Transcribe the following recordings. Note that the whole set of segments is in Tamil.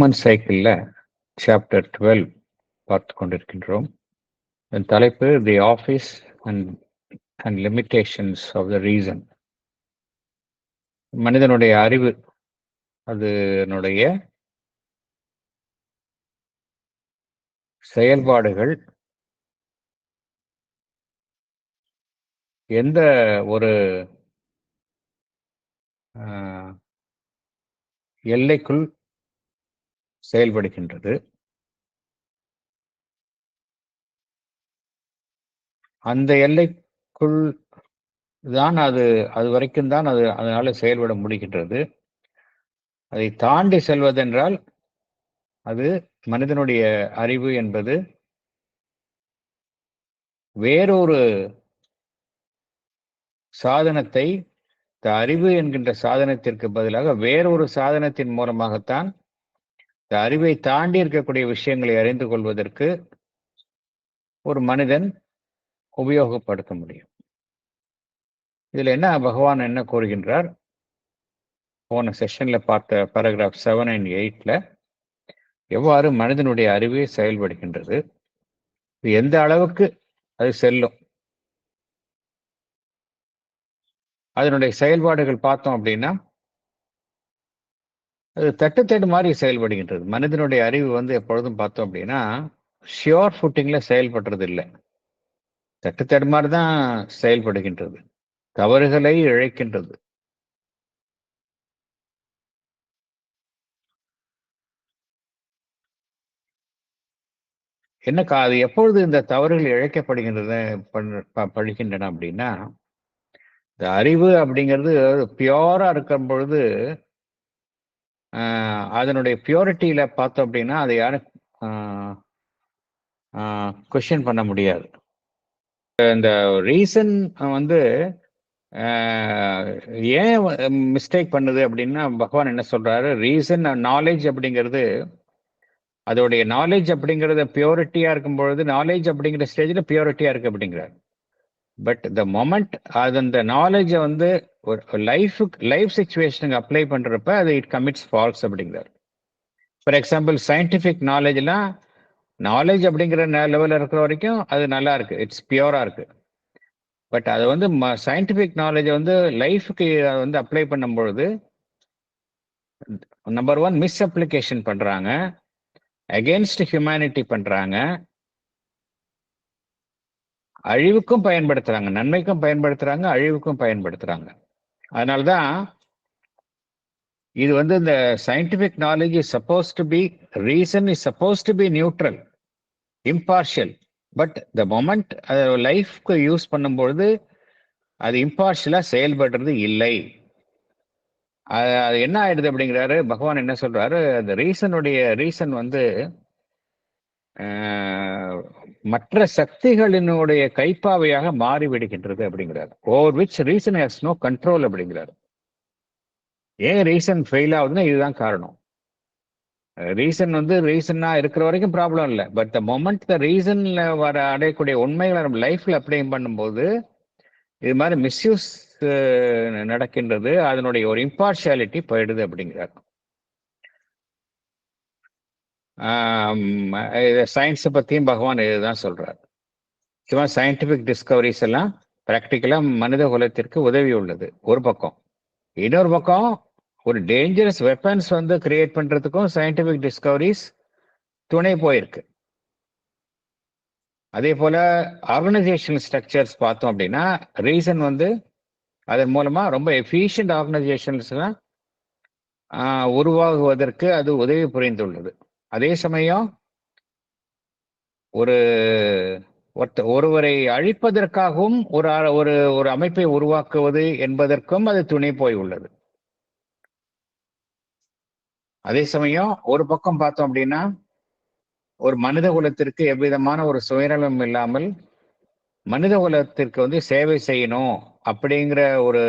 ஹியூமன் சைக்கிளில் சாப்டர் 12 பார்த்து கொண்டிருக்கின்றோம். இதன் தலைப்பு the office and and limitations of the reason. மனிதனுடைய அறிவு அதனுடைய செயல்பாடுகள் எந்த ஒரு எல்லைக்குள் செயல்படுகின்றது, அந்த எல்லைக்குள் தான் அது வரைக்கும் தான் அதனால செயல்பட முடிகின்றது. அதை தாண்டி செல்வதென்றால் அது மனிதனுடைய அறிவு என்பது வேறொரு சாதனத்தை, அறிவு என்கின்ற சாதனத்திற்கு பதிலாக வேறொரு சாதனத்தின் மூலமாகத்தான் அறிவை தாண்டி இருக்கக்கூடிய விஷயங்களை அறிந்து கொள்வதற்கு ஒரு மனிதன் உபயோகப்படுத்த முடியும். இதுல என்ன பகவான் என்ன கூறுகின்றார்? போன செஷன்ல பார்த்த paragraph 7 and 8ல எவ்வாறு மனிதனுடைய அறிவே செயல்படுகின்றது, எந்த அளவுக்கு அது செல்லும், அதனுடைய செயல்பாடுகள் பார்த்தோம் அப்படின்னா அது தட்டு மாதிரி செயல்படுகின்றது. மனிதனுடைய அறிவு எப்பொழுதும் பார்த்தோம் அப்படின்னா ஷியோர் ஃபுட்டிங்ல செயல்படுறது இல்லை, தட்டு மாதிரி தான் செயல்படுகின்றது, தவறுகளை இழைக்கின்றது. என்னக்கா அது எப்பொழுது இந்த தவறுகள் இழைக்கப்படுகின்றன அப்படின்னா, இந்த அறிவு அப்படிங்கிறது பியோரா இருக்கும் பொழுது அதனுடைய பியூரிட்டியில பார்த்தோம் அப்படின்னா அதை யாரும் கொஸ்டின் பண்ண முடியாது. இந்த ரீசன் ஏன் மிஸ்டேக் பண்ணுது அப்படின்னா பகவான் என்ன சொல்றாரு, ரீசன் நாலேஜ் அப்படிங்கிறது அதோடைய நாலேஜ் அப்படிங்கிறத பியூரிட்டியா இருக்கும் பொழுது நாலேஜ் அப்படிங்கிற ஸ்டேஜ்ல பியூரிட்டியா இருக்கு அப்படிங்கிறார். பட் த மொமெண்ட் அது அந்த நாலேஜை ஒரு லைஃப் சிச்சுவேஷனுக்கு அப்ளை பண்றப்ப அது இட் கமிட்ஸ் ஃபால்ஸ் அப்படிங்கிறார். ஃபார் எக்ஸாம்பிள் சயின்டிஃபிக் நாலேஜ்லாம் நாலேஜ் அப்படிங்கிற லெவலில் இருக்கிற வரைக்கும் அது நல்லா இருக்கு, இட்ஸ் பியூரா இருக்கு. பட் அது சயின்டிஃபிக் நாலேஜை லைஃபுக்கு அப்ளை பண்ணும் பொழுது நம்பர் 1 மிஸ் அப்ளிகேஷன் பண்றாங்க, அகெயின்ஸ்ட் ஹியூமனிட்டி பண்றாங்க, அழிவுக்கும் பயன்படுத்துறாங்க, நன்மைக்கும் பயன்படுத்துறாங்க, அழிவுக்கும் பயன்படுத்துறாங்க. அதனால்தான் இது இந்த scientific knowledge is supposed to be, reason is supposed to be neutral, impartial. But the moment லைஃப்க்கு யூஸ் பண்ணும்பொழுது அது இம்பார்ஷியலா செயல்படுறது இல்லை. அது என்ன ஆயிடுது அப்படிங்கிறாரு பகவான். என்ன சொல்றாரு, அந்த ரீசன் மற்ற சக்திகளினுடைய கைப்பாவையாக மாறிவிடுகின்றது அப்படிங்கிறார். Over which reason has no control அப்படிங்கிறார். ஏன் ரீசன் ஃபெயில் ஆகுதுன்னா இதுதான் காரணம். ரீசன் ரீசனா இருக்கிற வரைக்கும் ப்ராப்ளம் இல்லை. பட் த மொமெண்ட் த ரீசன்ல வர அடையக்கூடிய உண்மைகளை நம்ம லைஃப்ல அப்ளை பண்ணும்போது இது மாதிரி மிஸ்யூஸ் நடக்கின்றது, அதனுடைய ஒரு இம்பார்ஷியாலிட்டி போயிடுது அப்படிங்கிறார். சயின்ஸை பற்றியும் பகவான் இதுதான் சொல்றார். சும்மா சயின்டிபிக் டிஸ்கவரிஸ் எல்லாம் ப்ராக்டிக்கலா மனித குலத்திற்கு உதவி உள்ளது ஒரு பக்கம். இன்னொரு பக்கம் ஒரு டேஞ்சரஸ் வெப்பன்ஸ் கிரியேட் பண்றதுக்கும் சயின்டிபிக் டிஸ்கவரிஸ் துணை போயிருக்கு. அதே போல ஆர்கனைசேஷனல் ஸ்ட்ரக்சர்ஸ் பார்த்தோம் அப்படின்னா ரீசன் அதன் மூலமா ரொம்ப எஃபிஷியன்ட் ஆர்கனைசேஷன்ஸ் உருவாகுவதற்கு அது உதவி புரிந்துள்ளது. அதே சமயம் ஒருவரை அழிப்பதற்காகவும் ஒரு அமைப்பை உருவாக்குவது என்பதற்கும் அது துணை போய் உள்ளது. அதே சமயம் ஒரு பக்கம் பார்த்தோம் அப்படின்னா ஒரு மனித குலத்திற்கு எவ்விதமான ஒரு சுயநலம் இல்லாமல் மனித குலத்திற்கு சேவை செய்யணும் அப்படிங்கிற ஒரு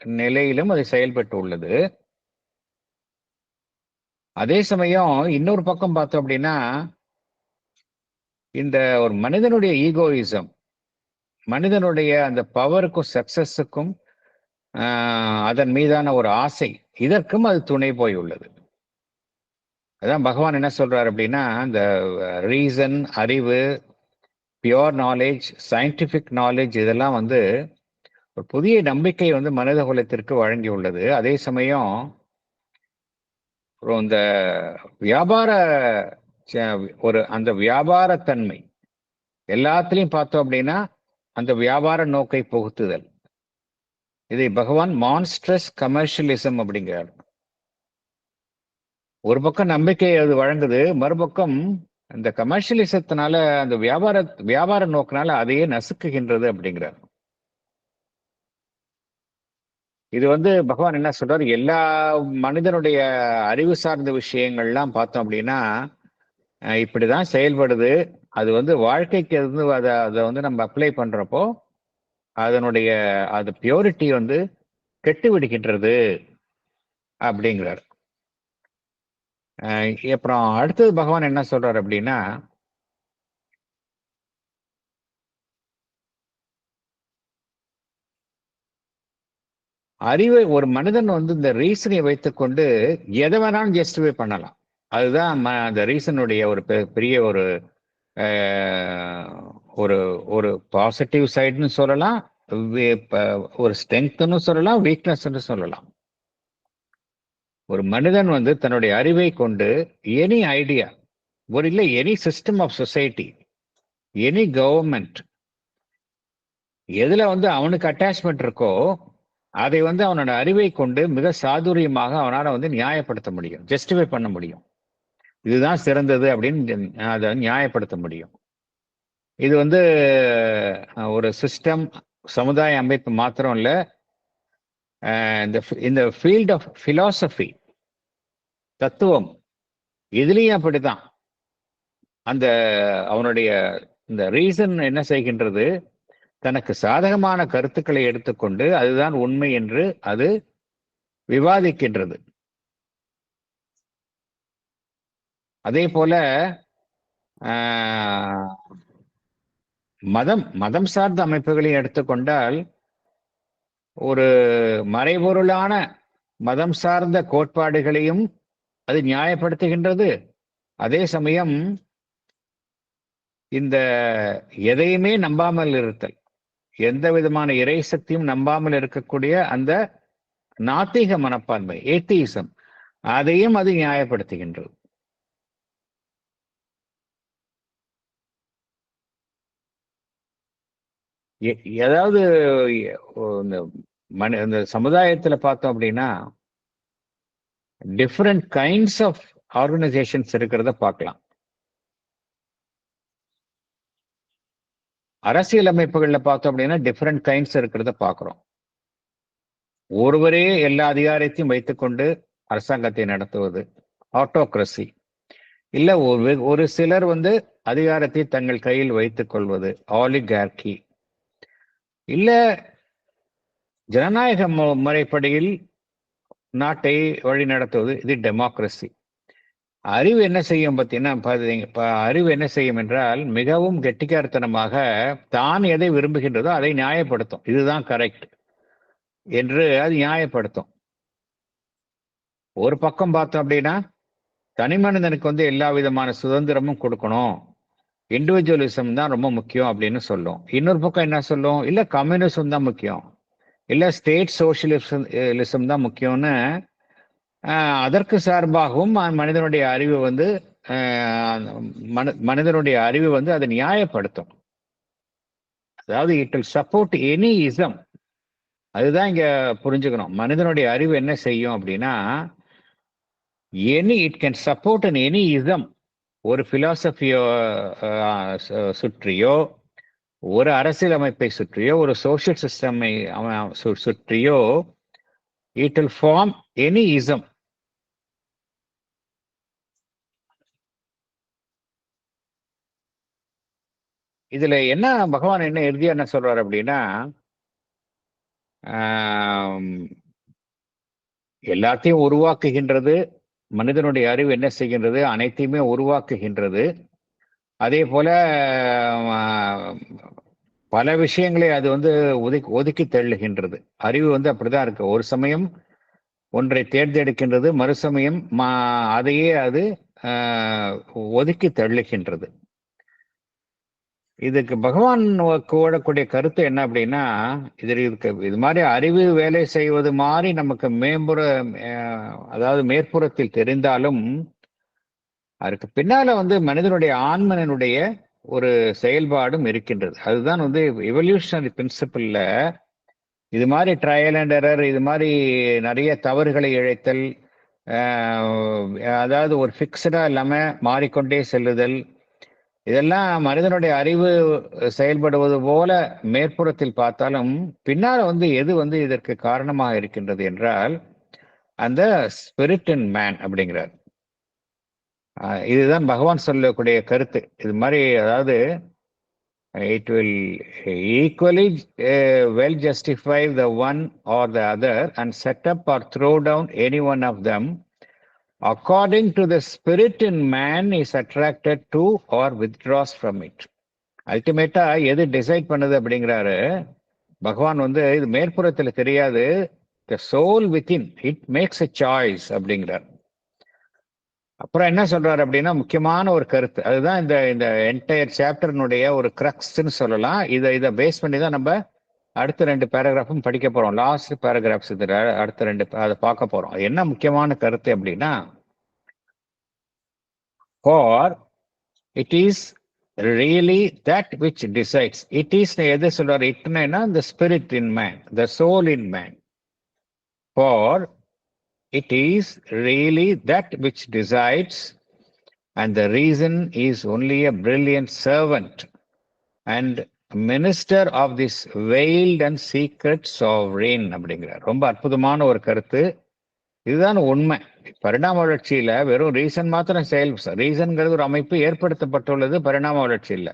நிலையிலும் அது செயல்பட்டு உள்ளது. அதே சமயம் இன்னொரு பக்கம் பார்த்தோம் அப்படின்னா இந்த ஒரு மனிதனுடைய ஈகோயிசம், மனிதனுடைய அந்த பவருக்கும் சக்சஸுக்கும் அதன் மீதான ஒரு ஆசை, இதற்கும் அது துணை போய் உள்ளது. அதான் பகவான் என்ன சொல்றாரு அப்படின்னா, இந்த ரீசன், அறிவு, பியோர் நாலேஜ், சயின்டிபிக் நாலேஜ் இதெல்லாம் வந்து ஒரு புதிய நம்பிக்கை வந்து மனித குலத்திற்கு வழங்கியுள்ளது. அதே சமயம் அப்புறம் இந்த வியாபார அந்த வியாபாரத்தன்மை எல்லாத்துலயும் பார்த்தோம் அப்படின்னா அந்த வியாபார நோக்கை புகுத்துதல். இதை பகவான் மான்ஸ்ட்ரஸ் கமர்ஷியலிசம் அப்படிங்கிறார். ஒரு பக்கம் நம்பிக்கை அது வழங்குது, மறுபக்கம் இந்த கமர்ஷியலிசத்தினால அந்த வியாபார நோக்கினால அதையே நசுக்குகின்றது அப்படிங்கிறார். இது வந்து பகவான் என்ன சொல்றாரு, எல்லா மனிதனுடைய அறிவு சார்ந்த விஷயங்கள்லாம் பார்த்தோம் அப்படின்னா இப்படிதான் செயல்படுது. அது வந்து வாழ்க்கைக்கு வந்து அதை வந்து நம்ம அப்ளை பண்றப்போ அதனுடைய அது பியூரிட்டி வந்து கெட்டு விடுகின்றது அப்படிங்கிறார். அப்புறம் அடுத்தது பகவான் என்ன சொல்றாரு அப்படின்னா, அறிவை ஒரு மனிதன் வந்து இந்த ரீசனை வைத்துக்கொண்டு எதை வேணாலும் ஜஸ்டிஃபை பண்ணலாம். அதுதான் அந்த ரீசனுடைய ஒரு பெரிய ஒரு ஒரு ஒரு பாசிட்டிவ் சைடுன்னு சொல்லலாம், ஒரு ஸ்ட்ரென்த்னு சொல்லலாம், வீக்னஸ்ன்னு சொல்லலாம். ஒரு மனிதன் வந்து தன்னுடைய அறிவை கொண்டு எனி ஐடியா, ஒரு இல்லை any system of society, any government எதுல வந்து அவனுக்கு அட்டாச்மெண்ட் இருக்கோ அதை வந்து அவனோட அறிவை கொண்டு மிக சாதுரியமாக அவனால வந்து நியாயப்படுத்த முடியும், ஜஸ்டிஃபை பண்ண முடியும். இதுதான் சிறந்தது அப்படின்னு அதை நியாயப்படுத்த முடியும். இது வந்து ஒரு சிஸ்டம், சமுதாய அமைப்பு மாத்திரம் இல்ல, இந்த ஃபீல்ட் ஆஃப் பிலாசபி, தத்துவம், இதுலயும் அப்படித்தான். அந்த அவனுடைய இந்த ரீசன் என்ன செய்கின்றது, தனக்கு சாதகமான கருத்துக்களை எடுத்துக்கொண்டு அதுதான் உண்மை என்று அது விவாதிக்கின்றது. அதே போல மதம் சார்ந்த அமைப்புகளை எடுத்துக்கொண்டால் ஒரு மறைபொருளான மதம் சார்ந்த கோட்பாடுகளையும் அது நியாயப்படுத்துகின்றது. அதே சமயம் இந்த எதையுமே நம்பாமல் இருத்தல், எந்த விதமான இறை சக்தியும் நம்பாமல் இருக்கக்கூடிய அந்த நாத்திக மனப்பான்மை, ஏத்தியிசம், அதையும் அது நியாயப்படுத்துகின்றது. ஏதாவது இந்த சமுதாயத்துல பார்த்தோம் அப்படின்னா டிஃப்ரெண்ட் கைண்ட்ஸ் ஆஃப் ஆர்கனைசேஷன்ஸ் இருக்கிறத பார்க்கலாம். அரசியல் அமைப்புகள்ல பார்த்தோம் அப்படின்னா டிஃப்ரெண்ட் கைண்ட்ஸ் இருக்கிறத பார்க்கிறோம். ஒருவரே எல்லா அதிகாரத்தையும் வைத்துக்கொண்டு அரசாங்கத்தை நடத்துவது ஆட்டோக்ரசி, இல்ல ஒரு சிலர் வந்து அதிகாரத்தை தங்கள் கையில் வைத்துக் கொள்வது ஆலிகார்கி, இல்ல ஜனநாயக முறைப்படியில் நாட்டை வழி நடத்துவது, இது டெமோக்ரஸி. அறிவு என்ன செய்யும் பார்த்தீங்கன்னா, அறிவு என்ன செய்யும் என்றால் மிகவும் கெட்டிக்காரத்தனமாக தான் எதை விரும்புகின்றதோ அதை நியாயப்படுத்தும். இதுதான் கரெக்ட் என்று அது நியாயப்படுத்தும். ஒரு பக்கம் பார்த்தோம் அப்படின்னா தனி மனிதனுக்கு வந்து எல்லா விதமான சுதந்திரமும் கொடுக்கணும், இண்டிவிஜுவலிசம் தான் ரொம்ப முக்கியம் அப்படின்னு சொல்லும். இன்னொரு பக்கம் என்ன சொல்லும், இல்ல கம்யூனிசம் தான் முக்கியம், இல்ல ஸ்டேட் சோசியலிசம் தான் முக்கியம்னு அதற்கு சார்பாகவும் மனிதனுடைய அறிவு வந்து மனிதனுடைய அறிவு வந்து அதை நியாயப்படுத்தும். அதாவது it will support any ism. அதுதான் இங்க புரிஞ்சுக்கணும். மனிதனுடைய அறிவு என்ன செய்யும் அப்படின்னா, it can support an any ism. ஒரு பிலாசபியோ சுற்றியோ, ஒரு அரசியல் அமைப்பை சுற்றியோ, ஒரு சோசியல் சிஸ்டமை சுற்றியோ, it will form any ism. இதுல என்ன பகவான் என்ன இறுதியா என்ன சொல்றாரு அப்படின்னா, எல்லாத்தையும் உருவாக்குகின்றது மனிதனுடைய அறிவு. என்ன செய்கின்றது, அனைத்தையுமே உருவாக்குகின்றது. அதே போல பல விஷயங்களை அது வந்து ஒதுக்கி தள்ளுகின்றது. அறிவு வந்து அப்படிதான் இருக்கு. ஒரு சமயம் ஒன்றை தேர்ந்தெடுக்கின்றது, மறுசமயம் அதையே அது ஒதுக்கி தள்ளுகின்றது. இதுக்கு பகவான் கூடக்கூடிய கருத்து என்ன அப்படின்னா, இது மாதிரி அறிவு வேலை செய்வது மாதிரி நமக்கு அதாவது மேற்புறத்தில் தெரிந்தாலும், அதுக்கு பின்னால மனிதனுடைய ஆன்மனுடைய ஒரு செயல்பாடும் இருக்கின்றது. அதுதான் எவல்யூஷனரி பிரின்சிபிள்ல இது மாதிரி ட்ரையல் அண்ட் எரர், இது மாதிரி நிறைய தவறுகளை இழைத்தல், அதாவது ஒரு ஃபிக்ஸ்டா இல்லாம மாறிக்கொண்டே செல்லுதல், இதெல்லாம் மனிதனுடைய அறிவு செயல்படுவது போல மேற்புறத்தில் பார்த்தாலும், பின்னால எது இதற்கு காரணமாக இருக்கின்றது என்றால், அந்த ஸ்பிரிட் இன் மேன் அப்படிங்கிறார். இதுதான் பகவான் சொல்லக்கூடிய கருத்து. இது மாதிரி அதாவது it will equally well justify the one or the other and set up or throw down any one of them according to the spirit in man is attracted to or withdraws from it. அல்டிமேட்டா எது டிசைட் பண்ணுது அப்படிங்கிறாரு பகவான். இது மேற்புறத்துல தெரியாது, the soul within it makes a choice அப்படிங்கிறார். அப்புறம் என்ன சொல்றாரு அப்படின்னா, முக்கியமான ஒரு கருத்து, அதுதான் இந்த என்டையர் சாப்டர்னுடைய ஒரு கிரக்ஸ்ன்னு சொல்லலாம். இதை பேஸ் பண்ணி தான் நம்ம அடுத்த 2 பேராகிராஃபும் படிக்க போறோம். லாஸ்ட் பேராகிராஃப்ஸ் இதுல அடுத்த 2 அதை பார்க்க போறோம். என்ன முக்கியமான கருத்து அப்படின்னா, for it is really that which decides. It is எது சொல்றாரு? இட்னா the spirit in man, the soul in man. For it is really that which decides, and the reason is only a brilliant servant and minister of this veiled and secret sovereign அப்படிங்கிறார். ரொம்ப அற்புதமான ஒரு கருத்து. இதுதான் உண்மை. பரிணாம வளர்ச்சியில வெறும் ரீசன் மாத்திரம் ரீசன்ங்கிறது ஒரு அமைப்பு ஏற்படுத்தப்பட்டுள்ளது பரிணாம வளர்ச்சியில்.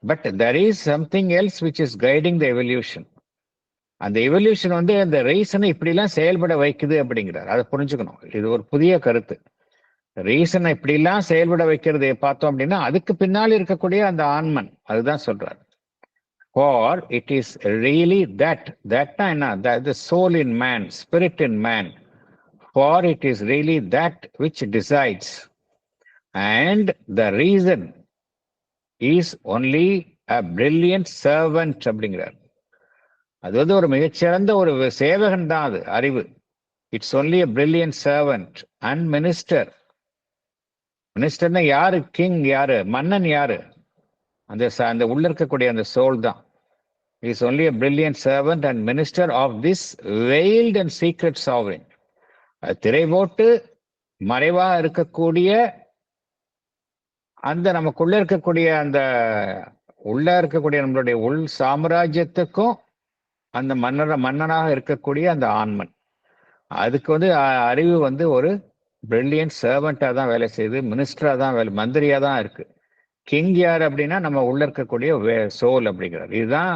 But there is something else which is guiding the evolution. அந்த எவல்யூஷன் அந்த ரீசனை இப்படிலாம் செயல்பட வைக்குது அப்படிங்கிறார். அதை புரிஞ்சுக்கணும். இது ஒரு புதிய கருத்து. ரீசனை இப்படிலாம் செயல்பட வைக்கிறது பார்த்தோம் அப்படின்னா, அதுக்கு பின்னால் இருக்கக்கூடிய அந்த ஆன்மன், அதுதான் சொல்றார். For it is really that என்ன, the soul in man, spirit in man. For it is really that which decides, and the reason is only a brilliant servant அப்படிங்கிறார். அது ஒரு மிகச்சிறந்த ஒரு சேவகன் தான் அது அறிவு. It's only a brilliant servant and minister. மினிஸ்டர்னா யாரு? கிங் யாரு? மன்னன் யாரு? அந்த உள்ள இருக்கக்கூடிய அந்த சோல் தான். It's only a brilliant servant and minister of this veiled and secret sovereign. திரை போட்டு மறைவா இருக்கக்கூடிய அந்த நமக்குள்ள இருக்கக்கூடிய அந்த உள்ள இருக்கக்கூடிய நம்மளுடைய உள் சாம்ராஜ்யத்துக்கும் அந்த மன்னனாக இருக்கக்கூடிய அந்த ஆன்மன், அதுக்கு அறிவு ஒரு பிரில்லியன்ட் சர்வெண்டா தான் வேலை செய்யுது, மினிஸ்டரா தான் மந்திரியா தான் இருக்கு. கிங் யார் அப்படின்னா நம்ம உள்ள இருக்கக்கூடிய சோல் அப்படிங்கிறார். இதுதான்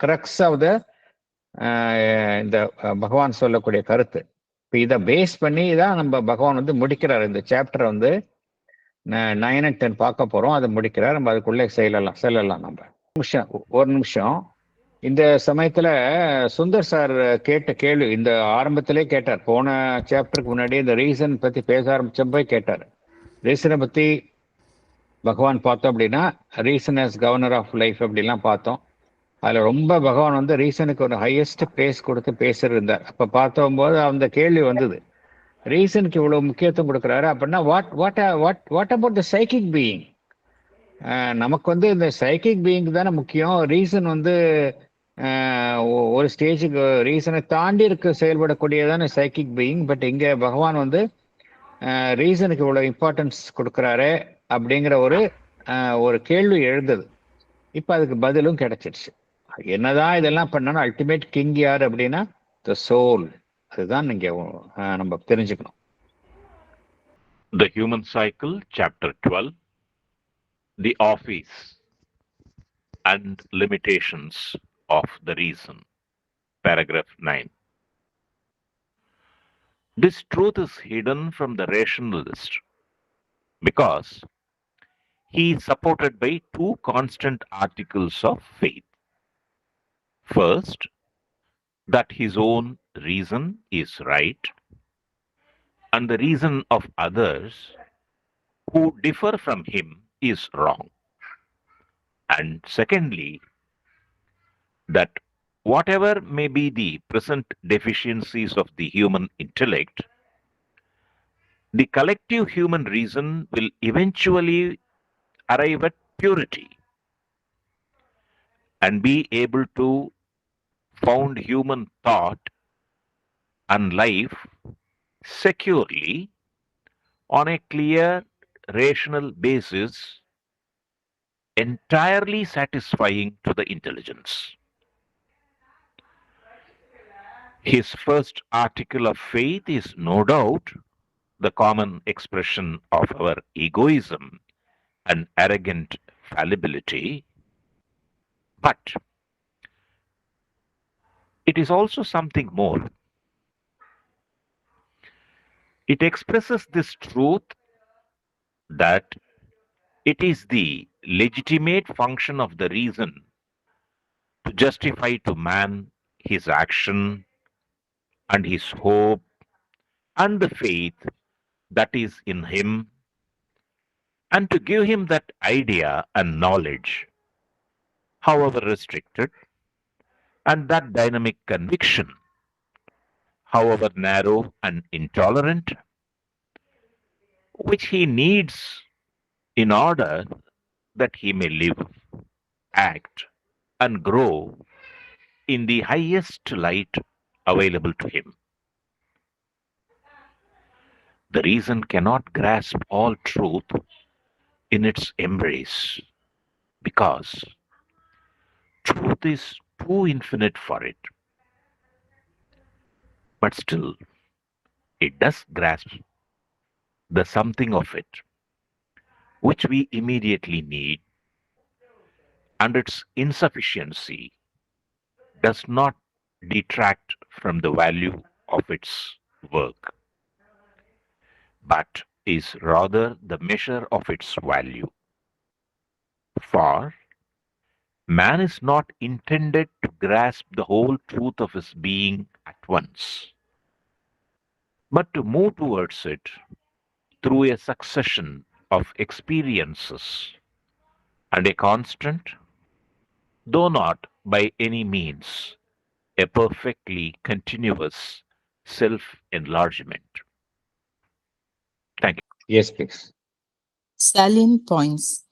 கிரக்ஸ் ஆஃப் த இந்த பகவான் சொல்லக்கூடிய கருத்து. இப்போ இதை பேஸ் பண்ணி தான் நம்ம பகவான் முடிக்கிறார். இந்த சாப்டர் 9 and 10 பார்க்க போறோம். அதை முடிக்கிறார். நம்ம அதுக்குள்ளே செல்லலாம். நம்ம ஒரு நிமிஷம். இந்த சமயத்துல சுந்தர் சார் கேட்ட கேள்வி இந்த ஆரம்பத்திலே கேட்டார். போன சாப்டருக்கு முன்னாடி இந்த ரீசன் பத்தி பேச ஆரம்பிச்சப்போ கேட்டார். ரீசனை பத்தி பகவான் பார்த்தோம் அப்படின்னா, reason as governor of life அப்படிலாம் பார்த்தோம். அதுல ரொம்ப பகவான் ரீசனுக்கு ஒரு ஹையஸ்ட் பிளேஸ் கொடுத்து பேசியிருந்தார். அப்ப பார்த்தோம்போது அந்த கேள்வி வந்தது, ரீசனுக்கு இவ்வளவு முக்கியத்துவம் கொடுக்குறாரு அப்படின்னா what about the psychic being? நமக்கு இந்த சைக்கிக் பீயிங் தானே முக்கியம். ரீசன் ஒரு ஸ்டேஜுக்கு ரீசனை தாண்டி செயல்படக்கூடியதான சைக்கிக் பீயிங். பட் இங்க பகவான் ரீசனுக்கு இவ்வளவு இம்பார்ட்டன்ஸ் கொடுக்குறாரு அப்படிங்கிற ஒரு கேள்வி எழுந்தது. இப்ப அதுக்கு பதிலும் கிடைச்சிருச்சு. என்னதான் இதெல்லாம் பண்ணாலும் அல்டிமேட் கிங் யார் அப்படின்னா த சோல். அதுதான் நீங்க நம்ம தெரிஞ்சுக்கணும். The Human Cycle, Chapter 12, The Office and Limitations of the Reason, Paragraph 9. This truth is hidden from the rationalist because he is supported by 2 constant articles of faith. First, that his own reason is right, and the reason of others who differ from him is wrong. And secondly, that whatever may be the present deficiencies of the human intellect, the collective human reason will eventually arrive at purity and be able to found human thought and life securely on a clear rational basis, entirely satisfying to the intelligence. His first article of faith is no doubt the common expression of our egoism and arrogant fallibility, but it is also something more. It expresses this truth that it is the legitimate function of the reason to justify to man his action and his hope and the faith that is in him, and to give him that idea and knowledge, however restricted, and that dynamic conviction, however narrow and intolerant, which he needs in order that he may live, act, and grow in the highest light available to him. The reason cannot grasp all truth in its embrace because truth is too infinite for it. But still, it does grasp the something of it which we immediately need, and its insufficiency does not detract from the value of its work, but is rather the measure of its value. For man is not intended to grasp the whole truth of his being at once, but to move towards it through a succession of experiences and a constant, though not by any means a perfectly continuous self enlargement. Thank you. Yes, please. Salient points.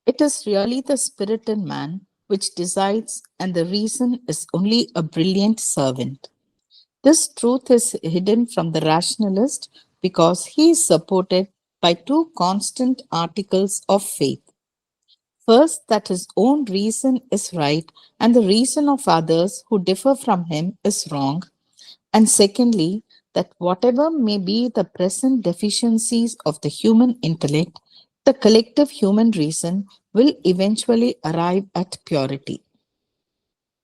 It is really the spirit in man which decides, and the reason is only a brilliant servant. This truth is hidden from the rationalist because he is supported by two constant articles of faith. First, that his own reason is right and the reason of others who differ from him is wrong. And secondly, that whatever may be the present deficiencies of the human intellect, the collective human reason will eventually arrive at purity.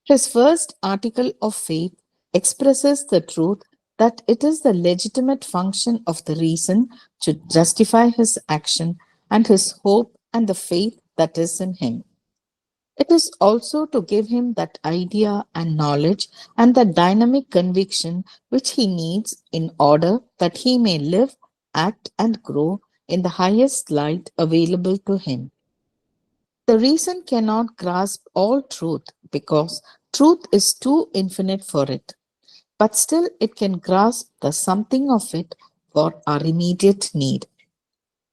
His first article of faith expresses the truth that it is the legitimate function of the reason to justify his action and his hope and the faith that is in him. It is also to give him that idea and knowledge and the dynamic conviction which he needs in order that he may live, act, and grow in the highest light available to him. The reason cannot grasp all truth because truth is too infinite for it, but still it can grasp the something of it for our immediate need.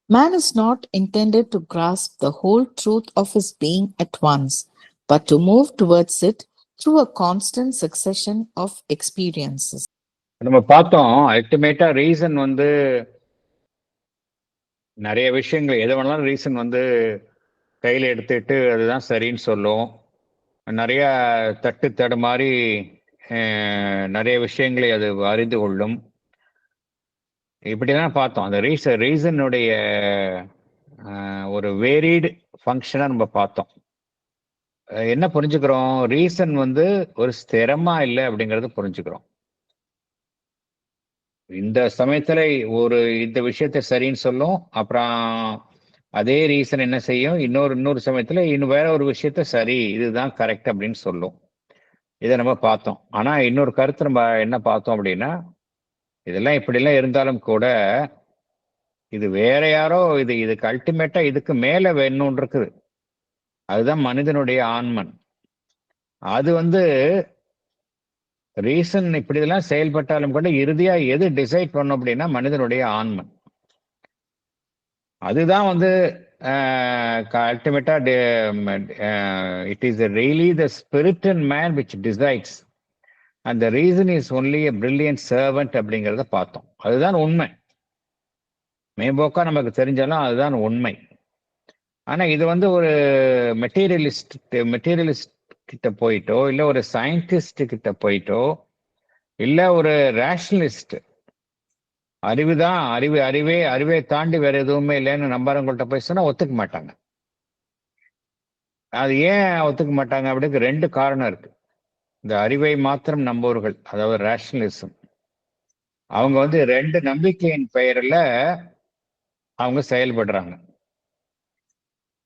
Man is not intended to grasp the whole truth of his being at once, but to move towards it through a constant succession of experiences. நம்ம பார்த்தோம் அல்டிமேட்டா ரீசன் வந்து நிறைய விஷயங்கள் எது வேணாலும் ரீசன் வந்து கையில் எடுத்துட்டு அதுதான் சரின்னு சொல்லும். நிறைய தட்டு தடுமாறி நிறைய விஷயங்களை அது அறிந்து கொள்ளும். இப்படிதான் பார்த்தோம். அந்த ரீசனுடைய ஒரு வேரிடு ஃபங்க்ஷனா நம்ம பார்த்தோம். என்ன புரிஞ்சுக்கிறோம்? ரீசன் வந்து ஒரு ஸ்திரமா இல்லை அப்படிங்கறது புரிஞ்சுக்கிறோம். இந்த சமயத்துல இந்த விஷயத்த சரின்னு சொல்லும், அப்புறம் அதே ரீசன் என்ன செய்யும், இன்னொரு சமயத்துல இன்னும் வேற ஒரு விஷயத்த சரி இதுதான் கரெக்ட் அப்படின்னு சொல்லும். இதை நம்ம பார்த்தோம். ஆனா இன்னொரு கருத்து நம்ம என்ன பார்த்தோம் அப்படின்னா, இதெல்லாம் இப்படிலாம் இருந்தாலும் கூட இது வேற யாரோ, இதுக்கு அல்டிமேட்டா இதுக்கு மேல வேணும்னு இருக்குது. அதுதான் மனிதனுடைய ஆன்மன். அது ரீசன் இப்படி எல்லாம் செயல்பட்டாலும் கூட இறுதியா எது டிசைட் பண்ணும் அப்படின்னா மனிதனுடைய ஆன்மன். அதுதான் அல்டிமேட்டா it is really the spirit in man which decides and the reason is only a brilliant servant அப்படிங்கிறத பார்த்தோம். அதுதான் உண்மை. மேம்போக்கா நமக்கு தெரிஞ்சாலும் அதுதான் உண்மை. ஆனா இது ஒரு மெட்டீரியலிஸ்ட் கிட்ட போயிட்டோ, இல்ல ஒரு சயின்டிஸ்ட் கிட்ட போயிட்டோ, இல்ல ஒரு ரேஷனலிஸ்ட், அறிவே தாண்டி வேற எதுவுமே இல்லைன்னு நம்புறவங்கள்ட்ட போய் சொன்னா ஒத்துக்க மாட்டாங்க. அது ஏன் ஒத்துக்க மாட்டாங்க அப்படிங்கிறது 2 காரணம் இருக்கு. இந்த அறிவை மாத்திரம் நம்புவர்கள், அதாவது ரேஷனலிசம், அவங்க 2 நம்பிக்கையின் பெயர்ல அவங்க செயல்படுறாங்க.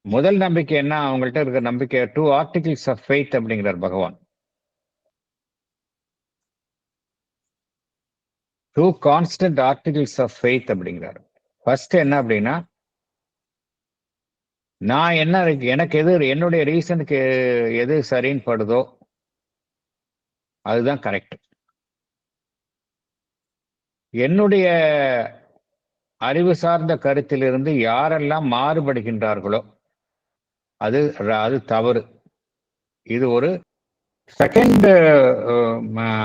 முதல் நம்பிக்கை என்ன? அவங்கள்ட்ட இருக்கிற நம்பிக்கை 2 ஆர்டிகிள்ஸ் ஆஃப் ஃபெய்த் அப்படிங்கிறார் பகவான். 2 கான்ஸ்டன்ட் ஆர்டிகிள்ஸ் ஆஃப் ஃபெய்த் அப்படிங்கிறார். ஃபர்ஸ்ட் என்ன அப்படின்னா, நான் எனக்கு என்னுடைய ரீசனுக்கு எது சரின்னு படுதோ அதுதான் கரெக்ட். என்னுடைய அறிவு சார்ந்த கருத்திலிருந்து யாரெல்லாம் மாறுபடுகின்றார்களோ அது தவறு. இது ஒரு செகண்ட்.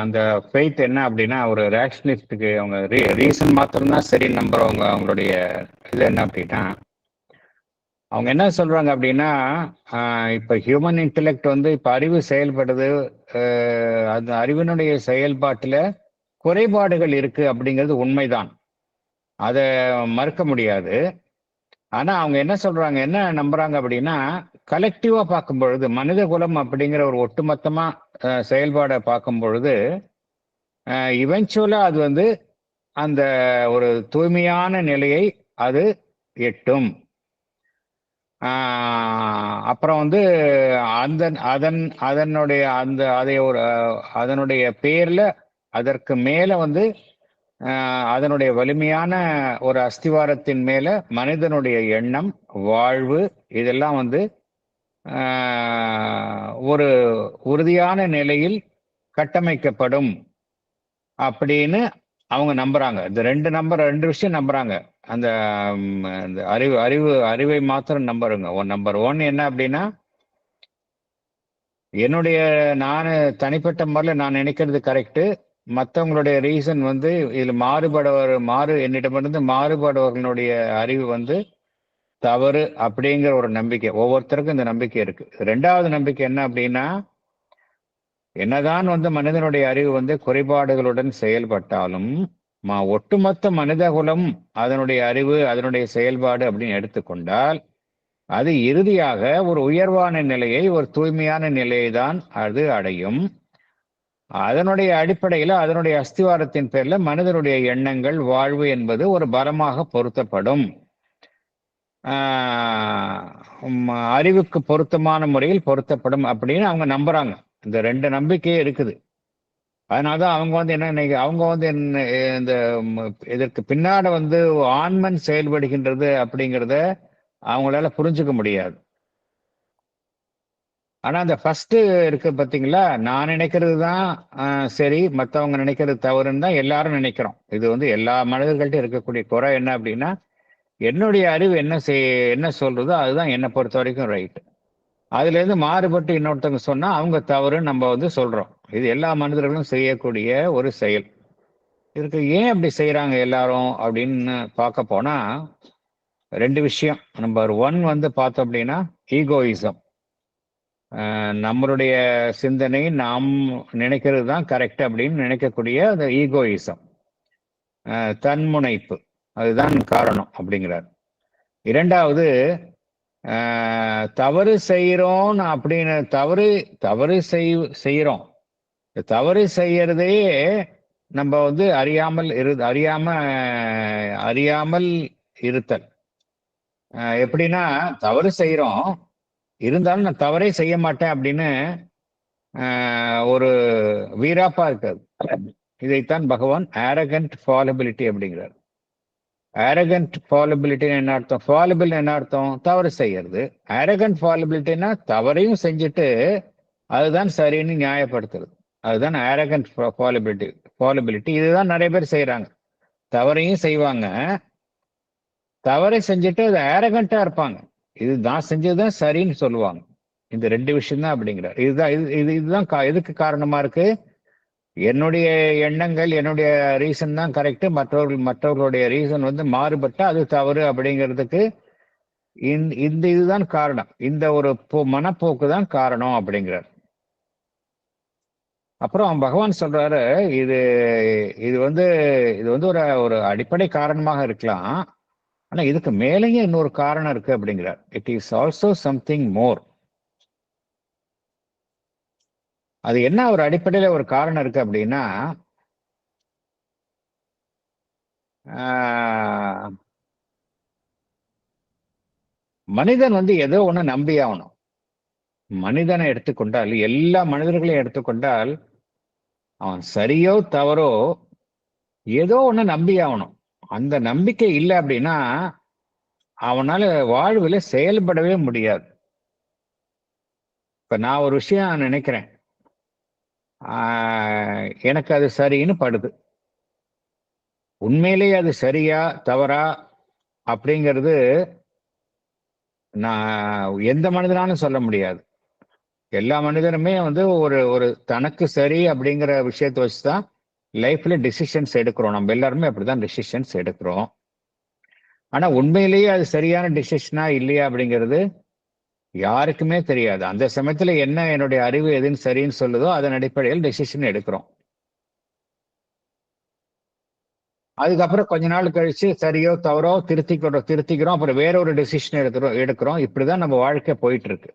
அந்த ஃபெய்த் என்ன அப்படின்னா, ஒரு ரேஷனலிஸ்டுக்கு அவங்க ரீசன் மாத்திரம்தான் சரி நம்புறவங்க, அவங்களுடைய இது என்ன அப்படின்னா, அவங்க என்ன சொல்றாங்க அப்படின்னா, இப்ப ஹியூமன் இன்டெலெக்ட் இப்ப அறிவு செயல்படுது, அந்த அறிவினுடைய செயல்பாட்டுல குறைபாடுகள் இருக்கு அப்படிங்கிறது உண்மைதான், அதை மறுக்க முடியாது. ஆனா அவங்க என்ன சொல்றாங்க, என்ன நம்புறாங்க அப்படின்னா, கலெக்டிவா பார்க்கும் பொழுது, மனித குலம் அப்படிங்கிற ஒரு ஒட்டுமொத்தமா செயல்பாடை பார்க்கும் பொழுது இவென்ச்சுவலா அது அந்த ஒரு தூய்மையான நிலையை அது எட்டும். அப்புறம் அதனுடைய அதனுடைய பேர்ல அதற்கு மேல அதனுடைய வலிமையான ஒரு அஸ்திவாரத்தின் மேல மனிதனுடைய எண்ணம், வாழ்வு, இதெல்லாம் ஒரு உறுதியான நிலையில் கட்டமைக்கப்படும் அப்படின்னு அவங்க நம்புறாங்க. இந்த 2 விஷயம் நம்புறாங்க. அந்த அறிவை மாத்திரம் நம்புறங்க. நம்பர் 1 என்ன அப்படின்னா, நான் தனிப்பட்ட முறையில் நான் நினைக்கிறது கரெக்டு, மற்றவங்களுடைய ரீசன் இதுல என்னிடமிருந்து மாறுபடுவர்களுடைய அறிவு தவறு அப்படிங்கிற ஒரு நம்பிக்கை. ஒவ்வொருத்தருக்கும் இந்த நம்பிக்கை இருக்கு. 2வது நம்பிக்கை என்ன அப்படின்னா, என்னதான் மனிதனுடைய அறிவு குறைபாடுகளுடன் செயல்பட்டாலும் ஒட்டுமொத்த மனித குலம் அதனுடைய அறிவு, அதனுடைய செயல்பாடு அப்படின்னு எடுத்துக்கொண்டால் அது இறுதியாக ஒரு உயர்வான நிலையை, ஒரு தூய்மையான நிலையை தான் அது அடையும். அதனுடைய அடிப்படையில், அதனுடைய அஸ்திவாரத்தின் பேர்ல மனிதனுடைய எண்ணங்கள், வாழ்வு என்பது ஒரு பலமாக பொருத்தப்படும், அறிவுக்கு பொருத்தமான முறையில் பொருத்தப்படும் அப்படின்னு அவங்க நம்புறாங்க. இந்த 2 நம்பிக்கையே இருக்குது. அதனாலதான் அவங்க என்ன இந்த இதற்கு பின்னாடி ஆன்மன் செயல்படுகின்றது அப்படிங்கிறத அவங்களால புரிஞ்சுக்க முடியாது. ஆனா அந்த ஃபர்ஸ்ட் இருக்கு பாத்தீங்களா, நான் நினைக்கிறது தான் சரி, மற்றவங்க நினைக்கிறது தவறுன்னு தான் எல்லாரும் நினைக்கிறோம். இது எல்லா மனிதர்கள்ட்ட இருக்கக்கூடிய குறை என்ன அப்படின்னா, என்னுடைய அறிவு என்ன சொல்றதோ அதுதான் என்னை பொறுத்த வரைக்கும் ரைட். அதுல இருந்து மாறுபட்டு இன்னொருத்தவங்க சொன்னா அவங்க தவறுன்னு நம்ம சொல்றோம். இது எல்லா மனிதர்களும் செய்யக்கூடிய ஒரு செயல். இதுக்கு ஏன் அப்படி செய்யறாங்க எல்லாரும் அப்படின்னு பார்க்க போனா 2 விஷயம். நம்பர் 1 பார்த்தோம் அப்படின்னா ஈகோயிசம். நம்மளுடைய சிந்தனை, நாம் நினைக்கிறது தான் கரெக்ட் அப்படின்னு நினைக்கக்கூடிய அந்த ஈகோயிசம், தன்முனைப்பு, அதுதான் காரணம் அப்படிங்கிறார். 2வது, தவறு செய்யறோம் அப்படின்னு தவறு செய்யறோம். தவறு செய்யறதே நம்ம அறியாமல் இருத்தல். எப்படின்னா, தவறு செய்யறோம், இருந்தாலும் நான் தவறே செய்ய மாட்டேன் அப்படின்னு ஒரு வீராப்பா இருக்காது. இதைத்தான் பகவான் ஆரகண்ட் ஃபாலபிலிட்டி அப்படிங்கிறார். அரகண்ட் ஃபாலபிலிட்டின்னு என்ன அர்த்தம்? ஃபாலபிள் என்ன அர்த்தம்? தவறு செய்யறது. அரகண்ட் ஃபாலபிலிட்டின்னா தவறையும் செஞ்சுட்டு அதுதான் சரின்னு நியாயப்படுத்துறது. அதுதான் அரகண்ட் ஃபாலபிலிட்டி. இதுதான் நிறைய பேர் செய்யறாங்க. தவறையும் செய்வாங்க, தவறை செஞ்சுட்டு அது அரகண்டா இருப்பாங்க. இது நான் செஞ்சதுதான் சரின்னு சொல்லுவாங்க. இந்த ரெண்டு விஷயம் தான் அப்படிங்கிறார். இதுதான் எதுக்கு காரணமா இருக்கு? என்னுடைய எண்ணங்கள், என்னுடைய ரீசன் தான் கரெக்ட், மற்றவர்களுடைய ரீசன் வந்து மாறுபட்டா அது தவறு அப்படிங்கிறதுக்கு இதுதான் காரணம். இந்த ஒரு மனப்போக்கு தான் காரணம் அப்படிங்கிறார். அப்புறம் பகவான் சொல்றாரு, இது வந்து ஒரு அடிப்படை காரணமாக இருக்கலாம், ஆனா இதுக்கு மேலேயே இன்னொரு காரணம் இருக்கு அப்படிங்கிறார். It is also something more. அது என்ன ஒரு அடிப்படையில ஒரு காரணம் இருக்கு அப்படின்னா, மனிதன் வந்து ஏதோ ஒண்ணு நம்பி ஆகணும். மனிதனை எடுத்துக்கொண்டால், எல்லா மனிதர்களையும் எடுத்துக்கொண்டால், அவன் சரியோ தவறோ ஏதோ ஒண்ணு நம்பி ஆகணும். அந்த நம்பிக்கை இல்லை அப்படின்னா அவனால வாழ்வில் செயல்படவே முடியாது. இப்ப நான் ஒரு விஷயம் நினைக்கிறேன், எனக்கு அது சரின்னு படுது. உண்மையிலேயே அது சரியா தவறா அப்படிங்கிறது நான் எந்த மனிதனாலும் சொல்ல முடியாது. எல்லா மனிதனுமே வந்து ஒரு தனக்கு சரி அப்படிங்கிற விஷயத்தை வச்சுதான் லைஃப்ல டிசிஷன்ஸ் எடுக்கிறோம். நம்ம எல்லாருமே அப்படிதான் டிசிஷன்ஸ் எடுக்கிறோம். ஆனா உண்மையிலேயே அது சரியான டிசிஷனா இல்லையா அப்படிங்கிறது யாருக்குமே தெரியாது. அந்த சமயத்துல என்ன என்னுடைய அறிவு எதுன்னு சரின்னு சொல்லுதோ அதன் அடிப்படையில் டிசிஷன் எடுக்கிறோம். அதுக்கப்புறம் கொஞ்ச நாள் கழிச்சு சரியோ தவறோ திருத்திக்கிறோம், அப்புறம் வேற ஒரு டிசிஷன் எடுக்கிறோம். இப்படிதான் நம்ம வாழ்க்கை போயிட்டு இருக்கு.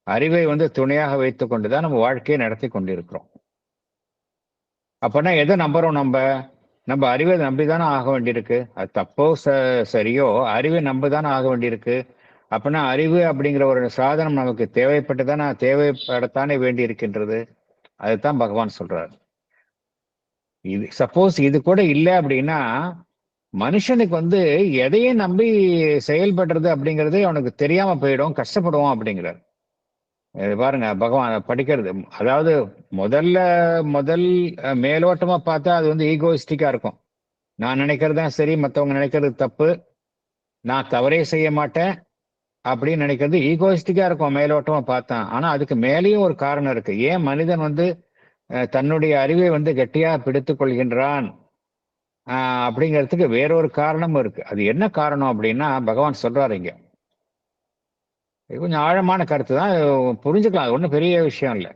அறிவை வந்து துணையாக வைத்துக் கொண்டுதான் நம்ம வாழ்க்கையை நடத்தி கொண்டிருக்கிறோம். அப்பனா எதை நம்புறோம்? நம்ம அறிவை நம்பிதானே ஆக வேண்டியிருக்கு. அது தப்போ சரியோ அறிவை நம்பிதானே ஆக வேண்டியிருக்கு. அப்பனா அறிவு அப்படிங்கிற ஒரு சாதனம் நமக்கு தேவைப்படத்தானே வேண்டி இருக்கின்றது. அதுதான் பகவான் சொல்றாரு. சப்போஸ் இது கூட இல்லை அப்படின்னா மனுஷனுக்கு வந்து எதையும் நம்பி செயல்படுறது அப்படிங்கிறது அவனுக்கு தெரியாம போயிடும், கஷ்டப்படுவான் அப்படிங்கிறார். பாருங்க பகவான் படிக்கிறது, அதாவது முதல் மேலோட்டமா பார்த்தா அது வந்து ஈகோயிஸ்டிக்கா இருக்கும். நான் நினைக்கிறதுதான் சரி, மற்றவங்க நினைக்கிறது தப்பு, நான் தவறே செய்ய மாட்டேன் அப்படின்னு நினைக்கிறது ஈகோயிஸ்டிக்கா இருக்கும் மேலோட்டமா பார்த்தேன். ஆனா அதுக்கு மேலேயும் ஒரு காரணம் இருக்கு. ஏன் மனிதன் வந்து தன்னுடைய அறிவை வந்து கெட்டியா பிடித்துக் கொள்கின்றான் அப்படிங்கிறதுக்கு வேறொரு காரணமும் இருக்கு. அது என்ன காரணம் அப்படின்னா பகவான் சொல்றாரு இங்க. கொஞ்சம் ஆழமான கருத்து தான், புரிஞ்சுக்கலாம். அது ஒன்றும் பெரிய விஷயம் இல்லை.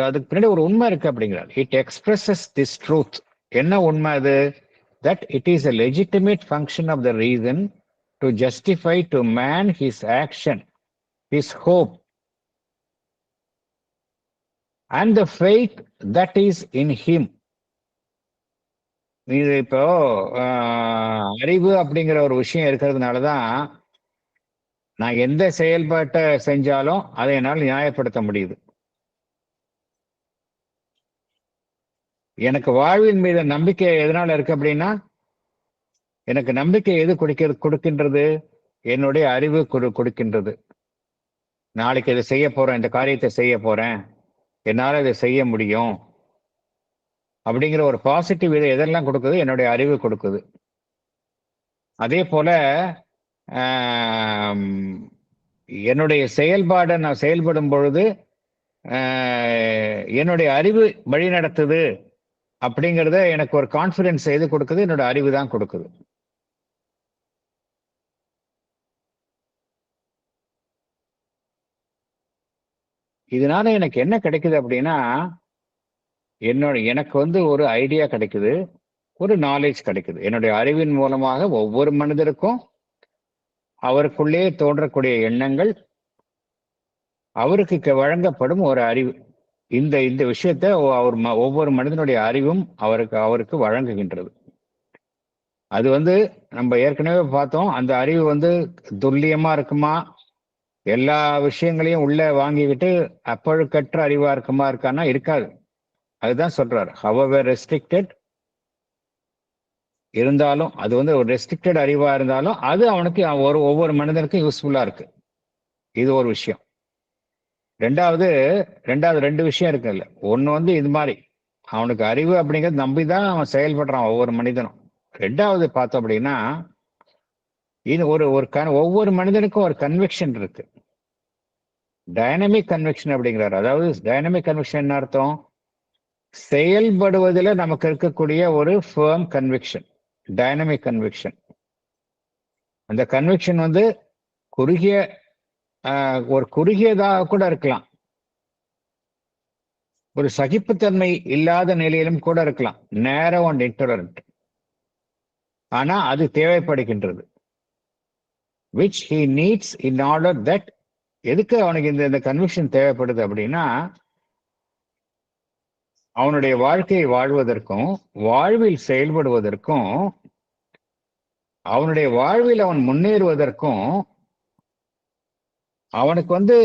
அதுக்கு பின்னாடி ஒரு உண்மை இருக்கு அப்படிங்கிறார். It expresses this truth. என்ன உண்மை அது? That it is a legitimate function of the reason to justify to man his action, his hope and the faith that is in him. இது இப்போ அறிவு அப்படிங்கிற ஒரு விஷயம் இருக்கிறதுனாலதான் நான் எந்த செயல்பாட்டை செஞ்சாலும் அதை என்னால் நியாயப்படுத்த முடியுது. எனக்கு வாழ்வின் மீது நம்பிக்கை எதனால இருக்கு அப்படின்னா, எனக்கு நம்பிக்கை எது கொடுக்கின்றது? என்னுடைய அறிவு கொடுக்கின்றது. நாளைக்கு இதை செய்ய போறேன், இந்த காரியத்தை செய்ய போறேன், என்னால இதை செய்ய முடியும் அப்படிங்கிற ஒரு பாசிட்டிவ் இதை எதெல்லாம் கொடுக்குது? என்னுடைய அறிவு கொடுக்குது. அதே போல என்னுடைய செயல்பாடை நான் செயல்படும் பொழுது என்னுடைய அறிவு வழி நடத்துது அப்படிங்கிறத எனக்கு ஒரு கான்ஃபிடன்ஸ் எது கொடுக்குது? என்னோட அறிவு தான் கொடுக்குது. இதனால எனக்கு என்ன கிடைக்குது அப்படின்னா, எனக்கு வந்து ஒரு ஐடியா கிடைக்குது, ஒரு நாலேஜ் கிடைக்குது. என்னுடைய அறிவின் மூலமாக ஒவ்வொரு மனிதருக்கும் அவருக்குள்ளே தோன்றக்கூடிய எண்ணங்கள், அவருக்கு வழங்கப்படும் ஒரு அறிவு. இந்த விஷயத்தை ஒவ்வொரு மனிதனுடைய அறிவும் அவருக்கு வழங்குகின்றது. அது வந்து நம்ம ஏற்கனவே பார்த்தோம், அந்த அறிவு வந்து துல்லியமா இருக்குமா, எல்லா விஷயங்களையும் உள்ள வாங்கிக்கிட்டு அப்பழுக்கற்ற அறிவா இருக்கான்னா இருக்காது. அதுதான் சொல்றாரு. however restricted இருந்தாலும் அது வந்து ஒரு ரெஸ்ட்ரிக்டட் அறிவா இருந்தாலும் அது அவனுக்கு ஒவ்வொரு மனிதனுக்கும் யூஸ்ஃபுல்லா இருக்கு. இது ஒரு விஷயம். ரெண்டாவது 2 விஷயம் இருக்குல்ல. ஒண்ணு வந்து இது மாதிரி அவனுக்கு அறிவு அப்படிங்கிறது நம்பிதான் அவன் செயல்படுறான் ஒவ்வொரு மனிதனும். 2வது பார்த்தோம் அப்படின்னா இது ஒவ்வொரு மனிதனுக்கும் ஒரு கன்விக்ஷன் இருக்கு. டைனமிக் கன்விக்ஷன் அப்படிங்கிறாரு. அதாவது டைனமிக் கன்விக்ஷன் என்ன அர்த்தம்? செயல்படுவதில் நமக்கு இருக்கக்கூடிய ஒரு ஃபர்ம் கன்விக்ஷன், டைனமிக் கன்விக்ஷன். அந்த கன்விக்ஷன் வந்து குறுகியதாக கூட இருக்கலாம், ஒரு சகிப்புத்தன்மை இல்லாத நிலையிலும் கூட இருக்கலாம், நேரோ அண்ட் இன்டலரண்ட். ஆனா அது தேவைப்படுகின்றது, which he needs in order that. எதுக்கு அவனுக்கு இந்த கன்விக்ஷன் தேவைப்படுது அப்படின்னா, அவனுடைய வாழ்க்கையை வாழ்வதற்கும் வாழ்வில் செயல்படுவதற்கும் அவனுடைய வாழ்வில் அவன் முன்னேறுவதற்கும் அவனுக்கு வந்து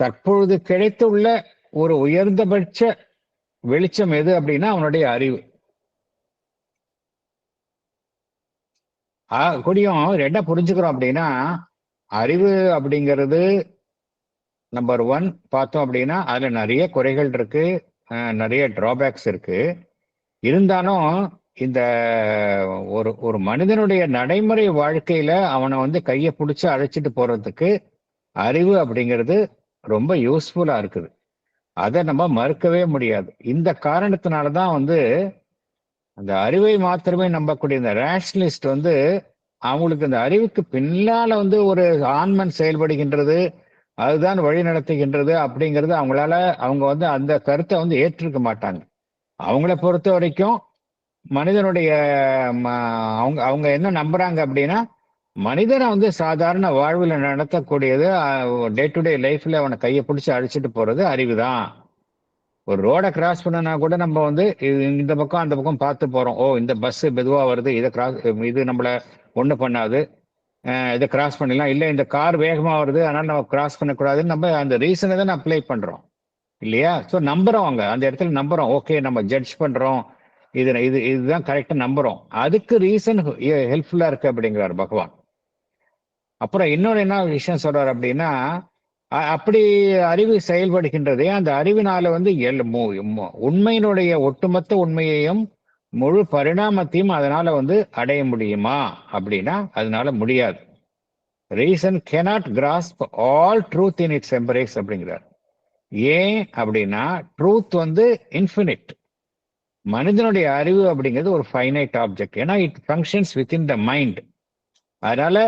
தற்பொழுது கிடைத்துள்ள ஒரு உயர்ந்தபட்ச வெளிச்சம் எது அப்படின்னா அவனுடைய அறிவு. கூடியும் என்ன புரிஞ்சுக்கிறோம் அப்படின்னா, அறிவு அப்படிங்கிறது நம்பர் 1 பார்த்தோம் அப்படின்னா அதுல நிறைய குறைகள் இருக்கு, நிறைய டிராபேக்ஸ் இருக்கு. இருந்தாலும் இந்த ஒரு மனிதனுடைய நடைமுறை வாழ்க்கையில அவனை வந்து கையை பிடிச்சு அழைச்சிட்டு போறதுக்கு அறிவு அப்படிங்கிறது ரொம்ப யூஸ்ஃபுல்லா இருக்குது. அதை நம்ம மறுக்கவே முடியாது. இந்த காரணத்தினாலதான் வந்து அந்த அறிவை மாத்திரமே நம்பக்கூடிய இந்த ரேஷனலிஸ்ட் வந்து அவங்களுக்கு இந்த அறிவுக்கு பின்னால வந்து ஒரு ஆன்மன் செயல்படுகின்றது, அதுதான் வழி நடத்துகின்றது அப்படிங்கிறது அவங்க வந்து அந்த கருத்தை வந்து ஏற்றிருக்க மாட்டாங்க. அவங்கள பொறுத்த வரைக்கும் மனிதனுடைய அவங்க என்ன நம்புறாங்க அப்படின்னா, மனிதனை வந்து சாதாரண வாழ்வில் நடத்தக்கூடியது, டே டு டே லைஃப்ல அவனை கையை பிடிச்சி அழைச்சிட்டு போறது அறிவுதான். ஒரு ரோடை கிராஸ் பண்ணனா கூட நம்ம வந்து இந்த பக்கம் அந்த பக்கம் பார்த்து போறோம். ஓ, இந்த பஸ் மெதுவா வருது, இது நம்மள ஒண்ணு பண்ணாது, இதை கிராஸ் பண்ணிடலாம். இல்லை இந்த கார் வேகமா வருது அதனால நம்ம கிராஸ் பண்ணக்கூடாதுன்னு நம்ம அந்த ரீசனை தான் அப்ளை பண்றோம் இல்லையா? ஸோ நம்புறோம், அங்க அந்த இடத்துல நம்புறோம். ஓகே, நம்ம ஜட்ஜ் பண்றோம், இதுதான் கரெக்டா நம்புறோம். அதுக்கு ரீசன் ஹெல்ப்ஃபுல்லா இருக்கு அப்படிங்கிறார் பகவான். அப்புறம் இன்னொரு என்ன விஷயம் சொல்றாரு அப்படின்னா, அப்படி அறிவு செயல்படுகின்றதே, அந்த அறிவினால வந்து உண்மையினுடைய ஒட்டுமொத்த உண்மையையும் முழு பரிணாமத்தையும் அதனால வந்து அடைய முடியுமா அப்படின்னா அதனால முடியாது. Reason cannot grasp all truth in its embrace அப்படிங்கிறார். ஏன் அப்படின்னா ட்ரூத் வந்து இன்ஃபினிட், மனிதனுடைய அறிவு அப்படிங்கிறது ஒரு ஃபைனைட் ஆப்ஜெக்ட். ஏன்னா it functions within the mind. அதனால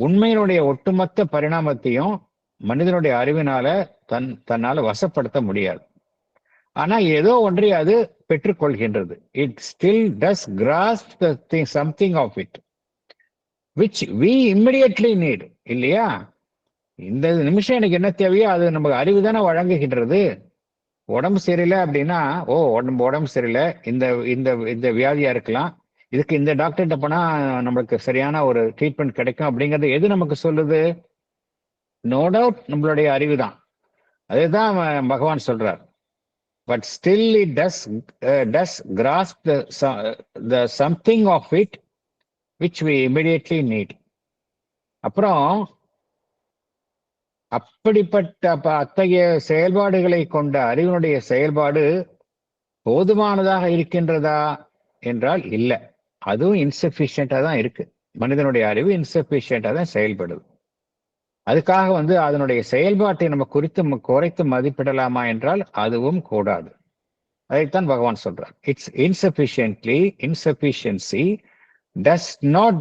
உண்மையினுடைய ஒட்டுமொத்த பரிணாமத்தையும் மனிதனுடைய அறிவினால தன்னால வசப்படுத்த முடியாது. ஆனா ஏதோ ஒன்றை அது பெற்றுக்கொள்கின்றது. It still does grasp the something of it which we immediately need. இல்லையா? இந்த நிமிஷம் எனக்கு என்ன தேவையோ அது நமக்கு அறிவு தானே வழங்குகின்றது. உடம்பு சரியில்லை அப்படின்னா, ஓ உடம்பு சரியில்லை, இந்த இந்த இந்த வியாதியா இருக்கலாம், இதுக்கு இந்த டாக்டர்கிட்ட போனா நம்மளுக்கு சரியான ஒரு ட்ரீட்மெண்ட் கிடைக்கும் அப்படிங்கிறது எது நமக்கு சொல்லுது? நோ டவுட் நம்மளுடைய அறிவு தான். அதுதான் பகவான் சொல்றார். But still it does grasp the something of it which we immediately need. அப்புறம் அப்படிப்பட்ட அத்தகைய செயல்பாடுகளை கொண்ட அறிவினுடைய செயல்பாடு போதுமானதாக இருக்கின்றதா என்றால் இல்லை, அதுவும் இன்சஃபிஷியண்டா தான் இருக்கு. மனிதனுடைய அறிவு இன்சஃபிஷியண்டா தான் செயல்படுது. அதுக்காக வந்து அதனுடைய செயல்பாட்டை நம்ம குறைத்து மதிப்பிடலாமா என்றால் அதுவும் கூடாது. அதைத்தான் பகவான் சொல்றார். Its insufficiency does not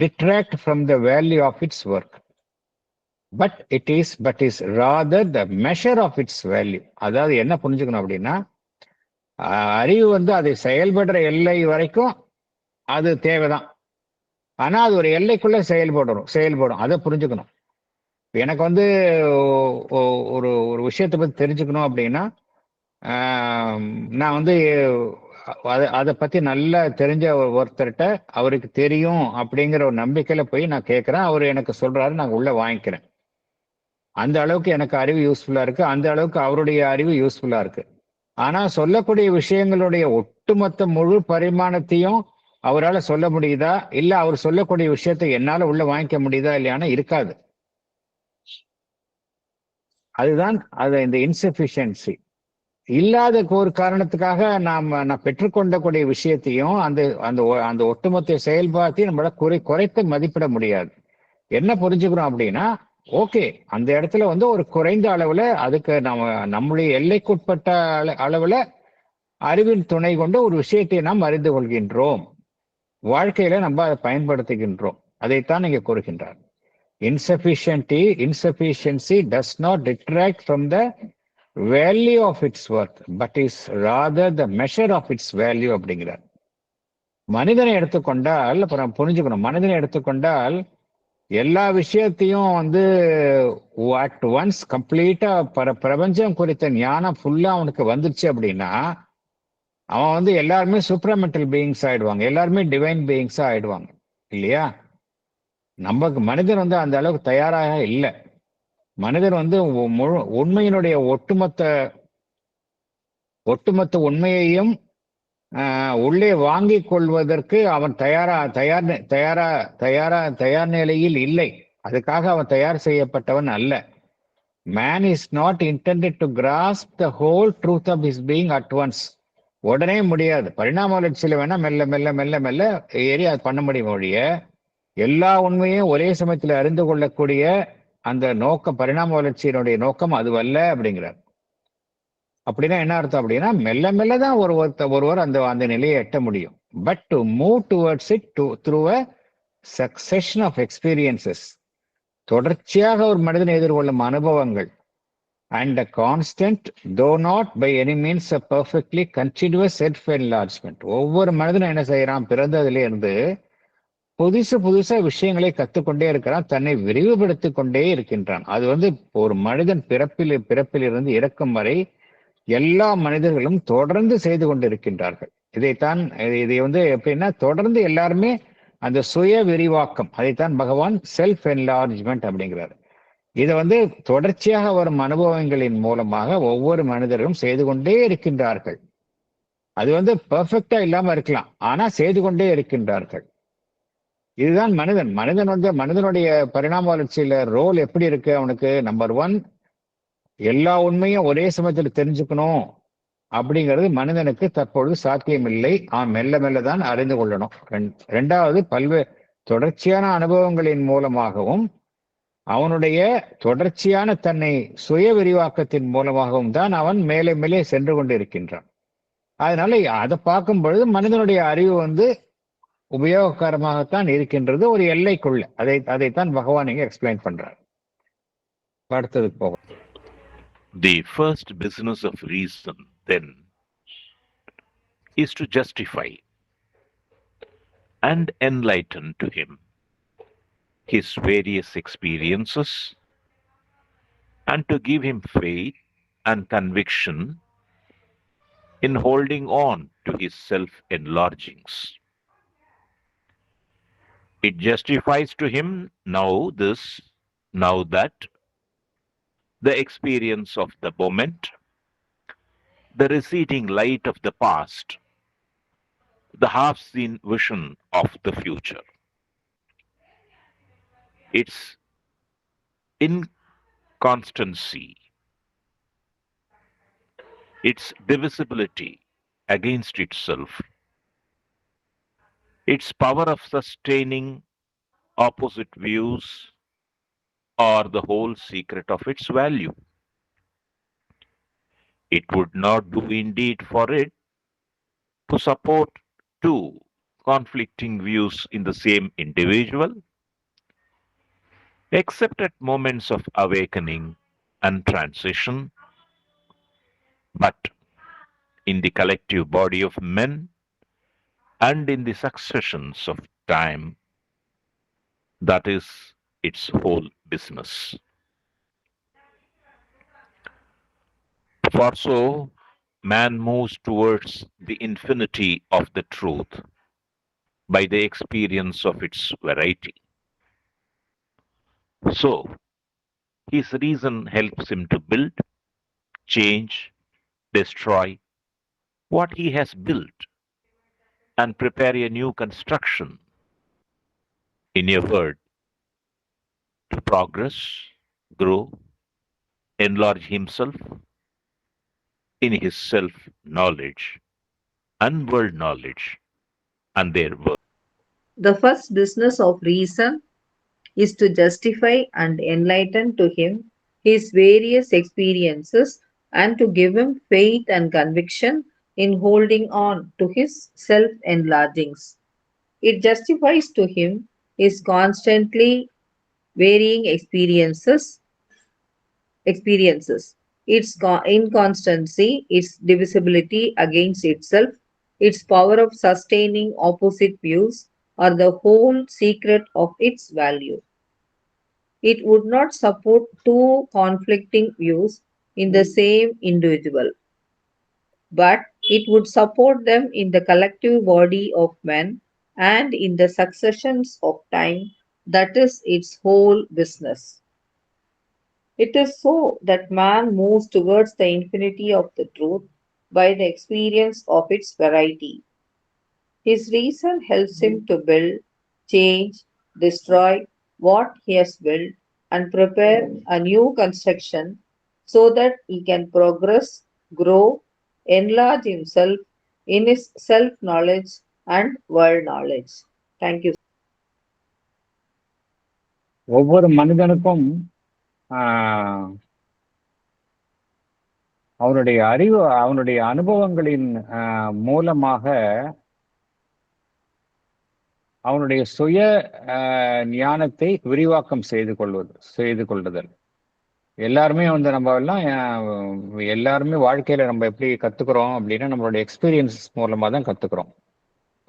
detract from the value of its work, but is rather the measure of its value. அதாவது என்ன புரிஞ்சுக்கணும் அப்படின்னா, அறிவு வந்து அதை செயல்படுற எல்லை வரைக்கும் அது தேவைதான். ஆனா அது ஒரு எல்லைக்குள்ள செயல்படும், அதை புரிஞ்சுக்கணும். எனக்கு வந்து ஒரு விஷயத்தை பத்தி தெரிஞ்சுக்கணும் அப்படின்னா, நான் வந்து அதை பத்தி நல்லா தெரிஞ்ச ஒருத்தர்கிட்ட அவருக்கு தெரியும் அப்படிங்கிற ஒரு நம்பிக்கையில போய் நான் கேட்கிறேன், அவர் எனக்கு சொல்றாரு, நான் உள்ள வாங்கிக்கிறேன். அந்த அளவுக்கு எனக்கு அறிவு யூஸ்ஃபுல்லா இருக்கு, அந்த அளவுக்கு அவருடைய அறிவு யூஸ்ஃபுல்லா இருக்கு. ஆனா சொல்லக்கூடிய விஷயங்களுடைய ஒட்டுமொத்த முழு பரிமாணத்தையும் அவரால சொல்ல முடியுதா, இல்ல அவர் சொல்லக்கூடிய விஷயத்தை என்னால உள்ள வாங்கிக்க முடியுதா இல்லையானா இருக்காது. அதுதான் அது இந்த இன்சஃபிஷியன்சி. இல்லாத ஒரு காரணத்துக்காக நான் பெற்றுக்கொண்டக்கூடிய விஷயத்தையும் அந்த அந்த அந்த ஒட்டுமொத்த செயல்பாட்டையும் நம்மளால குறைத்து மதிப்பிட முடியாது. என்ன புரிஞ்சுக்கிறோம் அப்படின்னா, ஓகே, அந்த இடத்துல வந்து ஒரு குறைந்த அளவுல அதுக்கு நம்முடைய எல்லைக்குட்பட்ட அளவுல அறிவின் துணை கொண்டு ஒரு விஷயத்தை நாம் அறிந்து கொள்கின்றோம். வாழ்க்கையில நம்ம அதை பயன்படுத்துகின்றோம். அதைத்தான் இங்க கூறுகின்றார். Insufficiency does not detract from the value of its worth, but is rather the measure of its value அப்படிங்கிறார். மனிதனை எடுத்துக்கொண்டால், அப்புறம் புரிஞ்சுக்கணும், மனிதனை எடுத்துக்கொண்டால் எல்லா விஷயத்தையும் வந்து அட் ஒன்ஸ் கம்ப்ளீட்டா பிரபஞ்சம் குறித்த ஞானம் ஃபுல்லா அவனுக்கு வந்துருச்சு அப்படின்னா, அவன் வந்து எல்லாருமே சூப்பர்மெண்டல் பீயிங்ஸ் ஆயிடுவாங்க, எல்லாருமே டிவைன் பீயிங்ஸா ஆயிடுவாங்க இல்லையா? நமக்கு மனிதன் வந்து அந்த அளவுக்கு தயாராக இல்லை. மனிதன் வந்து உண்மையினுடைய ஒட்டுமொத்த உண்மையையும் உள்ளே வாங்கிக் கொள்வதற்கு அவன் தயார் நிலையில் இல்லை. அதுக்காக அவன் தயார் செய்யப்பட்டவன் அல்ல. Man is not intended to grasp the whole truth of his being at once. உடனே முடியாது. பரிணாம வளர்ச்சியில வேணா மெல்ல மெல்ல மெல்ல மெல்ல ஏறி அது பண்ண முடியும் ஒழிய, எல்லா உண்மையும் ஒரே சமயத்தில் அறிந்து கொள்ளக்கூடிய அந்த நோக்கம், பரிணாம வளர்ச்சியினுடைய நோக்கம் அதுவல்ல அப்படிங்கிறார். அப்படின்னா என்ன அர்த்தம் அப்படின்னா, மெல்ல மெல்ல தான் ஒருவர் அந்த நிலையை எட்ட முடியும். But to move towards it through a succession of experiences, தொடர்ச்சியாக ஒரு மனிதன் எதிர்கொள்ளும் அனுபவங்கள், and a constant though not by any means a perfectly continuous self enlargement. ஒவ்வொரு மனிதனும் என்ன செய்யறான், பிறந்ததுல இருந்து புதுசா விஷயங்களை கத்துக்கொண்டே இருக்கிறான், தன்னை விரிவுபடுத்திக் கொண்டே இருக்கின்றான். அது வந்து ஒரு மனிதன் பிறப்பிலிருந்து இறக்கும் வரை எல்லா மனிதர்களும் தொடர்ந்து செய்து கொண்டிருக்கின்றார்கள். இதை வந்து எப்படின்னா, தொடர்ந்து எல்லாருமே அந்த சுய விரிவாக்கம், அதைத்தான் பகவான் செல்ஃப் என்லார்ஜ்மெண்ட் அப்படிங்கிறார். இதை வந்து தொடர்ச்சியாக வரும் அனுபவங்களின் மூலமாக ஒவ்வொரு மனிதர்களும் செய்து கொண்டே இருக்கின்றார்கள். அது வந்து பெர்ஃபெக்டா இல்லாம இருக்கலாம், ஆனா செய்து கொண்டே இருக்கின்றார்கள். இதுதான் மனிதன் வந்து மனிதனுடைய பரிணாம வளர்ச்சியில ரோல் எப்படி இருக்கு அவனுக்கு. நம்பர் 1, எல்லா உண்மையும் ஒரே சமயத்தில் தெரிஞ்சுக்கணும் அப்படிங்கிறது மனிதனுக்கு தற்பொழுது சாத்தியமில்லை. மெல்ல மெல்லதான் அறிந்து கொள்ளணும். ரெண்டாவது, தொடர்ச்சியான அனுபவங்களின் மூலமாகவும் அவனுடைய தொடர்ச்சியான தன்னை சுய விரிவாக்கத்தின் மூலமாகவும் தான் அவன் மேலே மேலே சென்று கொண்டு இருக்கின்றான். அதனால அதை பார்க்கும் பொழுது மனிதனுடைய அறிவு வந்து உபயோககரமாகத்தான் இருக்கின்றது, ஒரு எல்லைக்குள்ள. அதைத்தான் பகவான் இங்க எக்ஸ்பிளைன் பண்றார். அடுத்ததுக்கு போகும். The first business of reason, then, is to justify and enlighten to him his various experiences and to give him faith and conviction in holding on to his self-enlargings. It justifies to him now that the experience of the moment, the receding light of the past, the half-seen vision of the future, its inconstancy, its divisibility against itself, its power of sustaining opposite views, are the whole secret of its value. It would not do indeed for it to support two conflicting views in the same individual, except at moments of awakening and transition, but in the collective body of men and in the successions of time. That is its whole business. For so, man moves towards the infinity of the truth by the experience of its variety. So, his reason helps him to build, change, destroy what he has built, and prepare a new construction in a word to progress, grow, enlarge himself in his self knowledge and world knowledge and their work. The first business of reason is to justify and enlighten to him his various experiences and to give him faith and conviction in holding on to his self enlargings. It justifies to him his constantly varying experiences, its inconstancy, its divisibility against itself, its power of sustaining opposite views, are the whole secret of its value. It would not support two conflicting views in the same individual, but it would support them in the collective body of men and in the successions of time. That is its whole business. It is so that man moves towards the infinity of the truth by the experience of its variety. His reason helps him to build, change, destroy what he has built, and prepare a new construction so that he can progress, grow, enlarge himself in his self knowledge and world knowledge. Thank you. ஒவ்வொரு மனிதனுக்கும் ஆஹ், அவனுடைய அறிவு, அவனுடைய அனுபவங்களின் மூலமாக அவனுடைய சுய ஞானத்தை விரிவாக்கம் செய்து கொள்ளுதல். எல்லாருமே வந்து நம்ம எல்லாம் எல்லாருமே வாழ்க்கையில நம்ம எப்படி கத்துக்கிறோம் அப்படின்னா நம்மளுடைய எக்ஸ்பீரியன்ஸஸ் மூலமா தான் கத்துக்கிறோம்.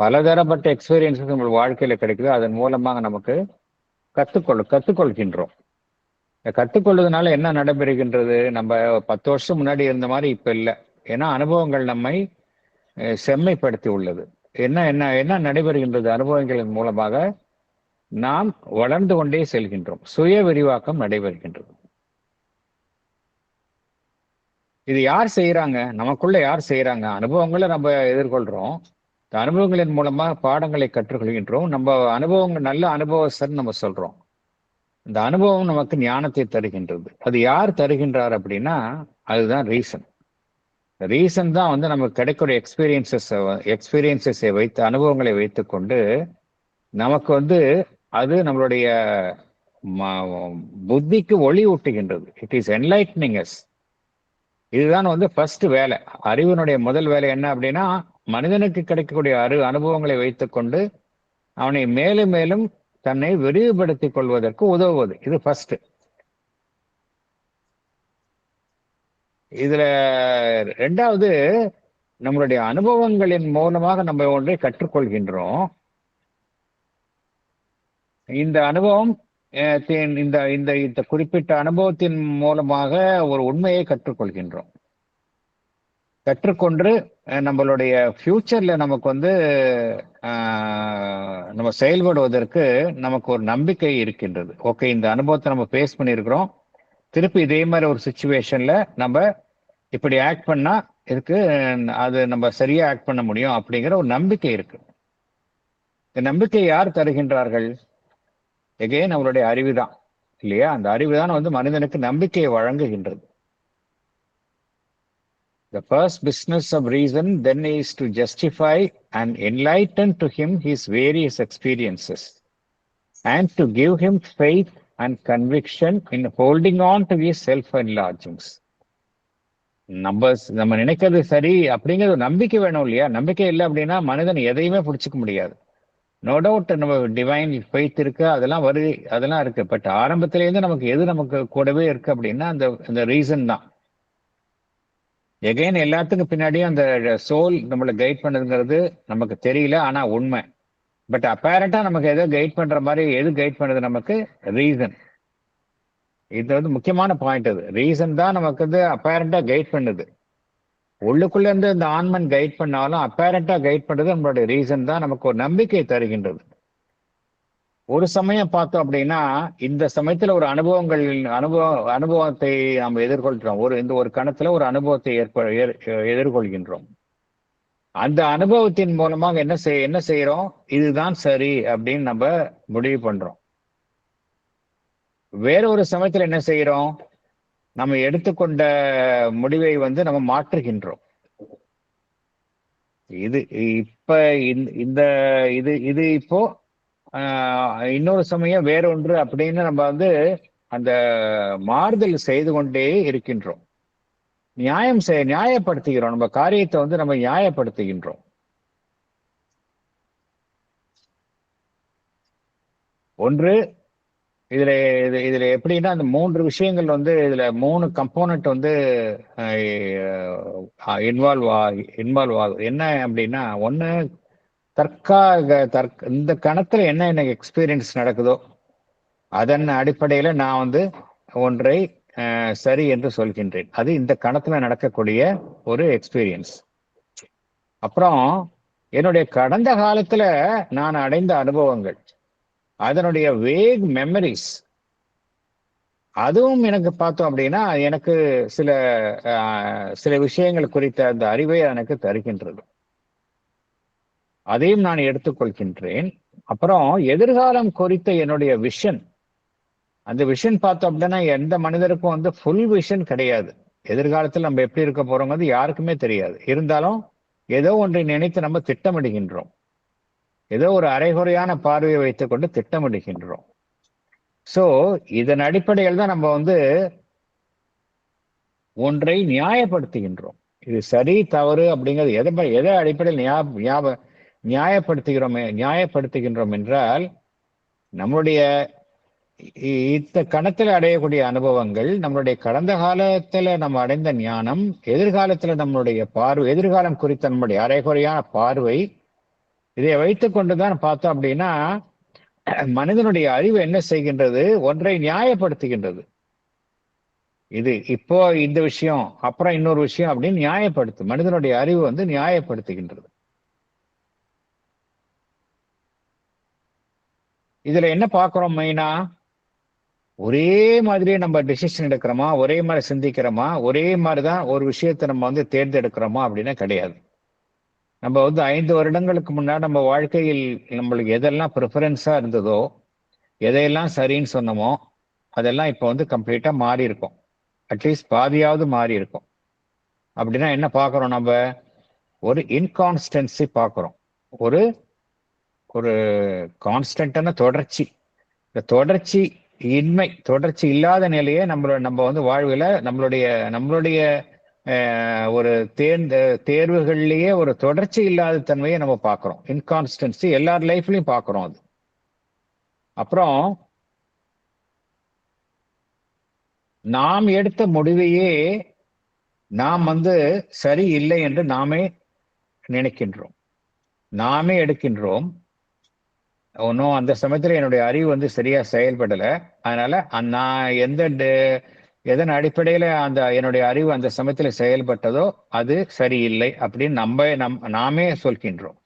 பலதரப்பட்ட எக்ஸ்பீரியன்ஸஸ் நம்ம வாழ்க்கையில கிடைக்குது. அதன் மூலமாக நமக்கு கத்துக்கொள்கின்றோம். கத்துக்கொள்வதனால என்ன நடைபெறுகின்றது? நம்ம 10 வருஷம் முன்னாடி இருந்த மாதிரி இப்ப இல்லை. ஏன்னா அனுபவங்கள் நம்மை செம்மைப்படுத்தி உள்ளது. என்ன என்ன என்ன நடைபெறுகின்றது? அனுபவங்களின் மூலமாக நாம் வளர்ந்து கொண்டே செல்கின்றோம். சுய விரிவாக்கம் நடைபெறுகின்றது. இது யார் செய்யறாங்க? நமக்குள்ள யார் செய்யறாங்க? அனுபவங்களை நம்ம எதிர்கொள்றோம். இந்த அனுபவங்களின் மூலமாக பாடங்களை கற்றுக்கொள்கின்றோம். நம்ம அனுபவங்கள் நல்ல அனுபவஸ்தர் நம்ம சொல்றோம். இந்த அனுபவம் நமக்கு ஞானத்தை தருகின்றது. அது யார் தருகின்றார் அப்படின்னா அதுதான் ரீசன். ரீசன் தான் வந்து நமக்கு கிடைக்கிற எக்ஸ்பீரியன்சஸை வைத்து, அனுபவங்களை வைத்துக்கொண்டு நமக்கு வந்து அது நம்மளுடைய புத்திக்கு ஒளி ஊட்டுகின்றது. It is enlightening us. இதுதான் வந்து ஃபர்ஸ்ட் வேலை. அறிவினுடைய முதல் வேலை என்ன அப்படின்னா மனிதனுக்கு கிடைக்கக்கூடிய அனுபவங்களை வைத்துக்கொண்டு அவனை மேலும் மேலும் தன்னை விரிவுபடுத்திக் கொள்வதற்கு உதவுவது. இது ஃபர்ஸ்ட். இதுல ரெண்டாவது, நம்மளுடைய அனுபவங்களின் மூலமாக நம்ம ஒன்றை கற்றுக்கொள்கின்றோம். இந்த அனுபவம் இந்த இந்த இந்த குறிப்பிட்ட அனுபவத்தின் மூலமாக ஒரு உண்மையை கற்றுக்கொள்கின்றோம். கற்றுக்கொண்டு நம்மளுடைய ஃபியூச்சர்ல நமக்கு வந்து நம்ம செயல்படுவதற்கு நமக்கு ஒரு நம்பிக்கை இருக்கின்றது. ஓகே, இந்த அனுபவத்தை நம்ம ஃபேஸ் பண்ணியிருக்கிறோம், திருப்பி இதே மாதிரி ஒரு சுச்சுவேஷன்ல நம்ம இப்படி ஆக்ட் பண்ணா இதுக்கு அது நம்ம சரியா ஆக்ட் பண்ண முடியும் அப்படிங்கிற ஒரு நம்பிக்கை இருக்கு. இந்த நம்பிக்கை யார் தருகின்றார்கள்? எகைன் அவருடைய அறிவுதான், இல்லையா? அந்த அறிவுதான் வந்து மனிதனுக்கு நம்பிக்கையை வழங்குகின்றது. The first business of reason then is to justify and enlighten to him his various experiences and to give him faith and conviction in holding on to his self-enlargings. நம்ம நினைக்கிறது சரி அப்படிங்கிறது நம்பிக்கை வேணும், இல்லையா? நம்பிக்கை இல்லை அப்படின்னா மனிதன் எதையுமே பிடிச்சிக்க முடியாது. நோ டவுட் நம்ம டிவைன் ஃபெய்த் இருக்கு, அதெல்லாம் இருக்கு. பட் ஆரம்பத்திலேருந்து நமக்கு கூடவே இருக்கு அப்படின்னா அந்த ரீசன் தான். எகைன் எல்லாத்துக்கும் பின்னாடியும் அந்த சோல் நம்மளை கைட் பண்ணதுங்கிறது நமக்கு தெரியல, ஆனா உண்மை. பட் அப்பேரண்டா நமக்கு எதோ கைட் பண்ற மாதிரி, எது கைட் பண்ணுது? நமக்கு ரீசன். இது வந்து முக்கியமான பாயிண்ட். அது ரீசன் தான் நமக்கு வந்து அப்பேரண்டா கைட் பண்ணுது. உள்ளுக்குள்ள இருந்து இந்த ஆன்மன் கைட் பண்ணாலும் அப்பேரண்டா கைட் பண்றது நம்மளுடைய ரீசன் தான். நமக்கு ஒரு நம்பிக்கை தருகின்றது. ஒரு சமயம் பார்த்தோம் அப்படின்னா இந்த சமயத்துல ஒரு அனுபவத்தை நாம் எதிர்கொள்கிறோம். இந்த ஒரு கணத்துல ஒரு அனுபவத்தை எதிர்கொள்கின்றோம். அந்த அனுபவத்தின் மூலமாக என்ன செய்யறோம், இதுதான் சரி அப்படின்னு நம்ம முடிவு பண்றோம். வேற ஒரு சமயத்துல என்ன செய்யறோம், நம்ம எடுத்துக்கொண்ட முடிவை நம்ம மாற்றுகின்றோம். இது இப்ப இந்த இது இது இப்போ இன்னொரு சமயம் வேறொன்று அப்படின்னு நம்ம அந்த மாறுதல் செய்து கொண்டே இருக்கின்றோம். நியாயப்படுத்துகிறோம், நம்ம காரியத்தை நம்ம நியாயப்படுத்துகின்றோம். ஒன்று இதுல இதுல எப்படின்னா, அந்த 3 விஷயங்கள் இதுல 3 கம்போனன்ட் இன்வால்வ் ஆகுது. என்ன அப்படின்னா, ஒண்ணு இந்த கணத்துல என்ன எனக்கு எக்ஸ்பீரியன்ஸ் நடக்குதோ அதன் அடிப்படையில நான் ஒன்றை சரி என்று சொல்கின்றேன். அது இந்த கணத்துல நடக்கக்கூடிய ஒரு எக்ஸ்பீரியன்ஸ். அப்புறம் என்னுடைய கடந்த காலத்துல நான் அடைந்த அனுபவங்கள், அதனுடைய வேக் மெமரிஸ், அதுவும் எனக்கு பார்த்தோம் அப்படின்னா எனக்கு சில விஷயங்கள் குறித்த அந்த அறிவை எனக்கு தருகின்றது. அதையும் நான் எடுத்துக்கொள்கின்றேன். அப்புறம் எதிர்காலம் குறித்த என்னுடைய விஷன், அந்த விஷன் பார்த்தோம் அப்படின்னா எந்த மனிதருக்கும் ஃபுல் விஷன் கிடையாது. எதிர்காலத்தில் நம்ம எப்படி இருக்க போறோங்கிறது யாருக்குமே தெரியாது. இருந்தாலும் ஏதோ ஒன்றை நினைத்து நம்ம திட்டமிடுகின்றோம். ஏதோ ஒரு அரைகுறையான பார்வையை வைத்துக்கொண்டு திட்டமிடுகின்றோம். சோ இதன் அடிப்படையில் தான் நம்ம ஒன்றை நியாயப்படுத்துகின்றோம். இது சரி தவறு அப்படிங்கிறது எதை அடிப்படையில் நியாயப்படுத்துகின்றோம் என்றால், நம்மளுடைய இந்த கணத்தில் அடையக்கூடிய அனுபவங்கள், நம்மளுடைய கடந்த காலத்துல நம்ம அடைந்த ஞானம், எதிர்காலத்துல நம்மளுடைய பார்வை, எதிர்காலம் குறித்த நம்முடைய அரைகுறையான பார்வை, இதை வைத்துக் கொண்டுதான் பார்த்தோம் அப்படின்னா மனிதனுடைய அறிவு என்ன செய்கின்றது, ஒன்றை நியாயப்படுத்துகின்றது. இது இப்போ இந்த விஷயம், அப்புறம் இன்னொரு விஷயம் அப்படின்னு நியாயப்படுத்து. மனிதனுடைய அறிவு நியாயப்படுத்துகின்றது. இதுல என்ன பார்க்கிறோம் மெயினா, ஒரே மாதிரியே நம்ம டிசிஷன் எடுக்கிறோமா, ஒரே மாதிரி சிந்திக்கிறோமா, ஒரே மாதிரிதான் ஒரு விஷயத்தை நம்ம தேர்ந்தெடுக்கிறோமா அப்படின்னா கிடையாது. நம்ம 5 வருடங்களுக்கு முன்னாடி நம்ம வாழ்க்கையில் நம்மளுக்கு எதெல்லாம் ப்ரிஃபரன்ஸா இருந்ததோ, எதையெல்லாம் சரின்னு சொன்னோமோ, அதெல்லாம் இப்போ கம்ப்ளீட்டா மாறி இருக்கும். அட்லீஸ்ட் பாதியாவது மாறி இருக்கும். அப்படின்னா என்ன பார்க்கிறோம், நம்ம ஒரு இன்கான்ஸ்டன்சி பார்க்கிறோம். ஒரு ஒரு கான்ஸ்டன்டான தொடர்ச்சி. இந்த தொடர்ச்சி இல்லாத நிலையே நம்ம வாழ்வில் நம்மளுடைய ஒரு தேர்வுகள்லயே ஒரு தொடர்ச்சி இல்லாத தன்மையை நம்ம பார்க்கிறோம். இன்கான்ஸ்டன்சி எல்லார் லைஃப்லயும் பார்க்கிறோம். அது அப்புறம் நாம் எடுத்த முடிவையே நாம் சரி இல்லை என்று நாமே நினைக்கின்றோம், நாமே எடுக்கின்றோம். ஒன்னும் அந்த சமயத்துல என்னுடைய அறிவு சரியா செயல்படல. அதனால நான் எதன் அடிப்படையில என்னுடைய அறிவு அந்த சமயத்துல செயல்பட்டதோ அது சரியில்லை அப்படின்னு நாமே சொல்கின்றோம்.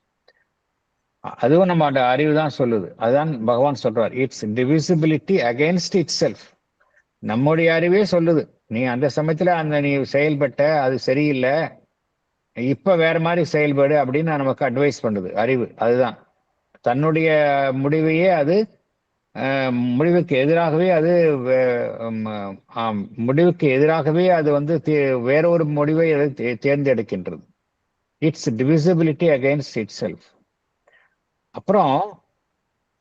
அதுவும் நம்ம அந்த அறிவு தான் சொல்லுது. அதுதான் பகவான் சொல்றார், it's divisibility against it self. நம்முடைய அறிவே சொல்லுது, நீ அந்த சமயத்துல நீ செயல்பட்ட, அது சரியில்லை, இப்ப வேற மாதிரி செயல்படு அப்படின்னு நமக்கு அட்வைஸ் பண்ணுது அறிவு. அதுதான் தன்னுடைய முடிவையே அது முடிவுக்கு எதிராகவே அது வேறொரு முடிவை தேர்ந்தெடுக்கின்றது. Its divisibility against itself. அப்புறம்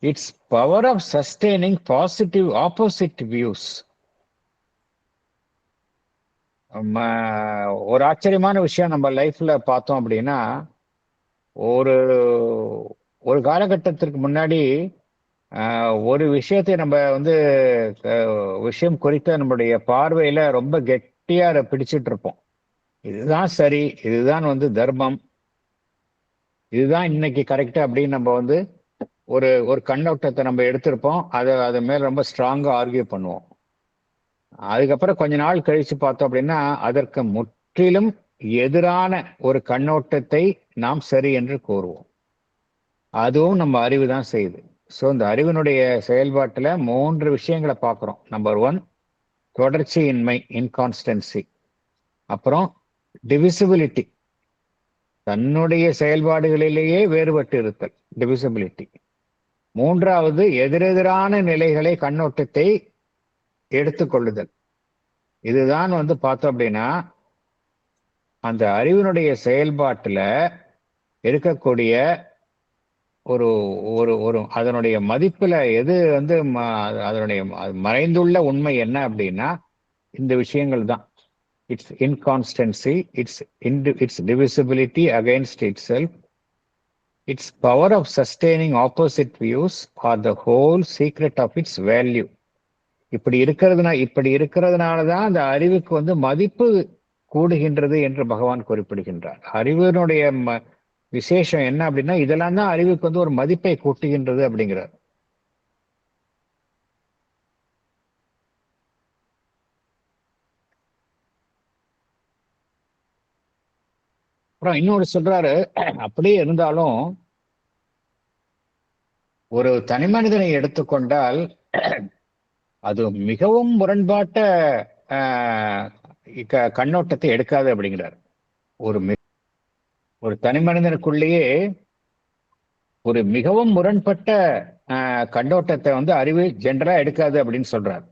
its power of sustaining positive opposite views. ஒரு ஆச்சரியமான விஷயம் நம்ம லைஃப்ல பார்த்தோம் அப்படின்னா, ஒரு காலகட்டத்திற்கு முன்னாடி ஒரு விஷயத்தை நம்ம விஷயம் குறித்த நம்முடைய பார்வையில ரொம்ப கெட்டியா பிடிச்சிட்டு இருப்போம். இதுதான் சரி, இதுதான் தர்மம், இதுதான் இன்னைக்கு கரெக்ட் அப்படின்னு நம்ம ஒரு கண்ணோட்டத்தை நம்ம எடுத்திருப்போம். அது மேல ரொம்ப ஸ்ட்ராங்கா ஆர்கியூ பண்ணுவோம். அதுக்கப்புறம் கொஞ்ச நாள் கழிச்சு பார்த்தோம் அப்படின்னா அதற்கு முற்றிலும் எதிரான ஒரு கண்ணோட்டத்தை நாம் சரி என்று கூறுவோம். அதுவும் நம்ம அறிவு தான் செய்யுது. ஸோ இந்த அறிவினுடைய செயல்பாட்டுல 3 விஷயங்களை பார்க்கிறோம். நம்பர் 1 தொடர்ச்சியின்மை, இன்கான்ஸ்டன்சி. அப்புறம் டிவிசிபிலிட்டி, தன்னுடைய செயல்பாடுகளிலேயே வேறுபட்டு இருத்தல், டிவிசிபிலிட்டி. மூன்றாவது, எதிரெதிரான நிலைகளை, கண்ணோட்டத்தை எடுத்துக்கொள்ளுதல். இதுதான் பார்த்தோம் அப்படின்னா அந்த அறிவினுடைய செயல்பாட்டுல இருக்கக்கூடிய ஒரு ஒரு ஒரு அதனுடைய மதிப்புல எது அதனுடைய மறைந்துள்ள உண்மை என்ன அப்படின்னா இந்த விஷயங்கள் தான். Its inconstancy, its divisibility against itself, its power of sustaining opposite views are the whole secret of its value. இப்படி இருக்கிறதுனாலதான் அந்த அறிவுக்கு மதிப்பு கூடுகின்றது என்று பகவான் குறிப்பிடுகின்றார். அறிவினுடைய விசேஷம் என்ன அப்படின்னா இதெல்லாம் தான் அறிவுக்கு ஒரு மதிப்பை கூட்டுகின்றது அப்படிங்கிறார். அப்புறம் இன்னொரு சொல்றாரு, அப்படியே இருந்தாலும் ஒரு தனி மனிதனை எடுத்துக்கொண்டால் அது மிகவும் முரண்பாட்ட கண்ணோட்டத்தை எடுக்காது அப்படிங்கிறார். ஒரு தனி மனிதனுக்குள்ளேயே ஒரு மிகவும் முரண்பட்ட கண்ணோட்டத்தை அறிவு ஜென்ரலா எடுக்காது அப்படின்னு சொல்றார்.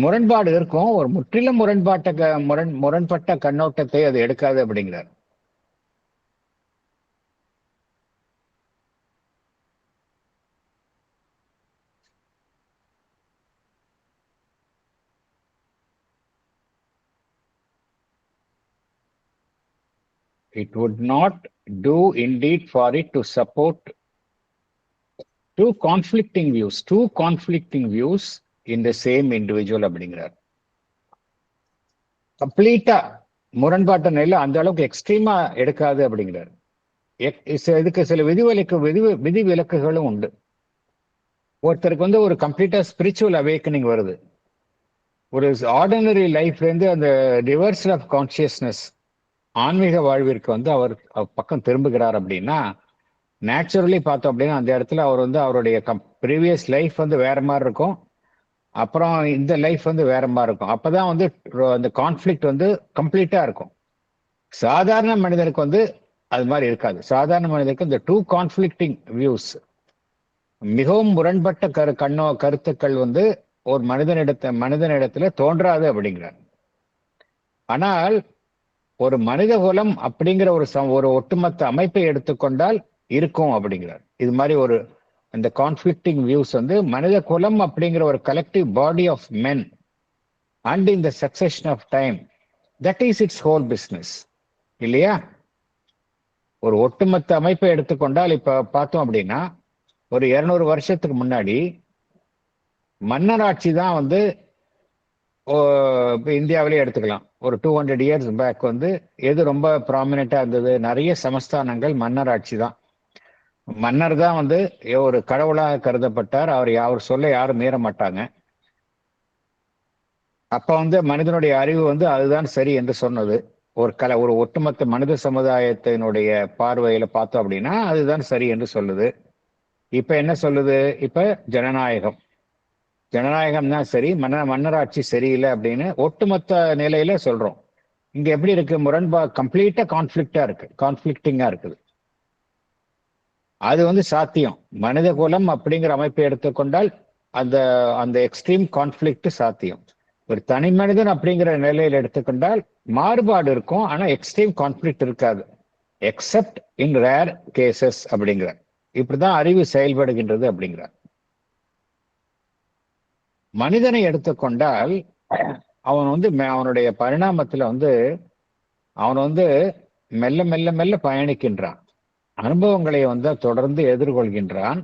முரண்பாடு இருக்கும், ஒரு முற்றிலும் முரண்பட்ட கண்ணோட்டத்தை அது எடுக்காது அப்படிங்கிறார். It would not do indeed for it to support two conflicting views in the same individual அப்படிங்கிறார். கம்ப்ளீட்டா முரண்பாட்ட நிலை அந்த அளவுக்கு எக்ஸ்ட்ரீமா எடுக்காது அப்படிங்கிறார். இதுக்கு சில விதி விலக்குகளும் உண்டு. ஒருத்தருக்கு ஒரு கம்ப்ளீட்டா ஸ்பிரிச்சுவல் அவேக்கனிங் வருது, ஒரு ஆர்டினரி லைஃப்ல இருந்து அந்த ரிவர்சல் ஆஃப் கான்சியஸ்னஸ் ஆன்மீக வாழ்விற்கு அவர் பக்கம் திரும்புகிறார் அப்படின்னா நேச்சுரலி பார்த்தோம் அப்படின்னா அந்த இடத்துல அவர் அவருடைய ப்ரீவியஸ் லைஃப் வேற மாதிரி இருக்கும், அப்புறம் இந்த லைஃப் வேற மாதிரி இருக்கும். அப்பதான் அந்த கான்ஃபிளிக்ட் கம்ப்ளீட்டா இருக்கும். சாதாரண மனிதனுக்கு அது மாதிரி இருக்காது. சாதாரண மனிதனுக்கு இந்த டூ கான்ஃபிளிக்டிங் வியூஸ், மிகவும் முரண்பட்ட கருத்துக்கள் ஒரு மனிதனிடத்துல தோன்றாது அப்படிங்கிறார். ஆனால் ஒரு மனித குலம் அப்படிங்கிற ஒரு ஒட்டுமொத்த அமைப்பை எடுத்துக்கொண்டால் இருக்கும் அப்படிங்கிறார். இது மாதிரி அந்த கான்ஃபிளிக்டிங் வியூஸ் மனித குலம் அப்படிங்கிற ஒரு collective body of men and in the succession of time, that is its whole business இல்லையா? ஒரு ஒட்டுமொத்த அமைப்பை எடுத்துக்கொண்டால் இப்ப பார்த்தோம் அப்படின்னா ஒரு 200 வருஷத்துக்கு முன்னாடி மன்னராட்சி தான் இந்தியாவிலே எடுத்துக்கலாம். ஒரு 200 இயர்ஸ் பேக் எது ரொம்ப ப்ராமினெண்டா இருந்தது? நிறைய சமஸ்தானங்கள் மன்னராட்சி தான். மன்னர் தான் ஒரு கடவுளாக கருதப்பட்டார். அவர் சொல்ல யாரும் மீற மாட்டாங்க. அப்ப மனிதனுடைய அறிவு அதுதான் சரி என்று சொன்னது. ஒரு ஒட்டுமொத்த மனித சமுதாயத்தினுடைய பார்வையில பார்த்தோம் அப்படின்னா அதுதான் சரி என்று சொல்லுது. இப்ப என்ன சொல்லுது? இப்ப ஜனநாயகம் தான் சரி, மன்னராட்சி சரியில்லை அப்படின்னு ஒட்டுமொத்த நிலையில சொல்றோம். இங்க எப்படி இருக்கு? கம்ப்ளீட்டா கான்ஃபிளிக்டிங்கா இருக்குது. அது சாத்தியம். மனித குலம் அப்படிங்கிற அமைப்பை எடுத்துக்கொண்டால் அந்த எக்ஸ்ட்ரீம் கான்ஃபிளிக்ட் சாத்தியம். ஒரு தனி மனிதன் அப்படிங்கிற நிலையில எடுத்துக்கொண்டால் மாறுபாடு இருக்கும், ஆனா எக்ஸ்ட்ரீம் கான்ஃபிளிக்ட் இருக்காது, எக்ஸப்ட் இன் ரேர் கேசஸ் அப்படிங்கிறார். இப்படிதான் அறிவு செயல்படுகின்றது அப்படிங்கிறார். மனிதனை எடுத்துக்கொண்டால் அவன் அவனுடைய பரிணாமத்துல அவன் மெல்ல மெல்ல மெல்ல பயணிக்கின்றான். அனுபவங்களை தொடர்ந்து எதிர்கொள்கின்றான்.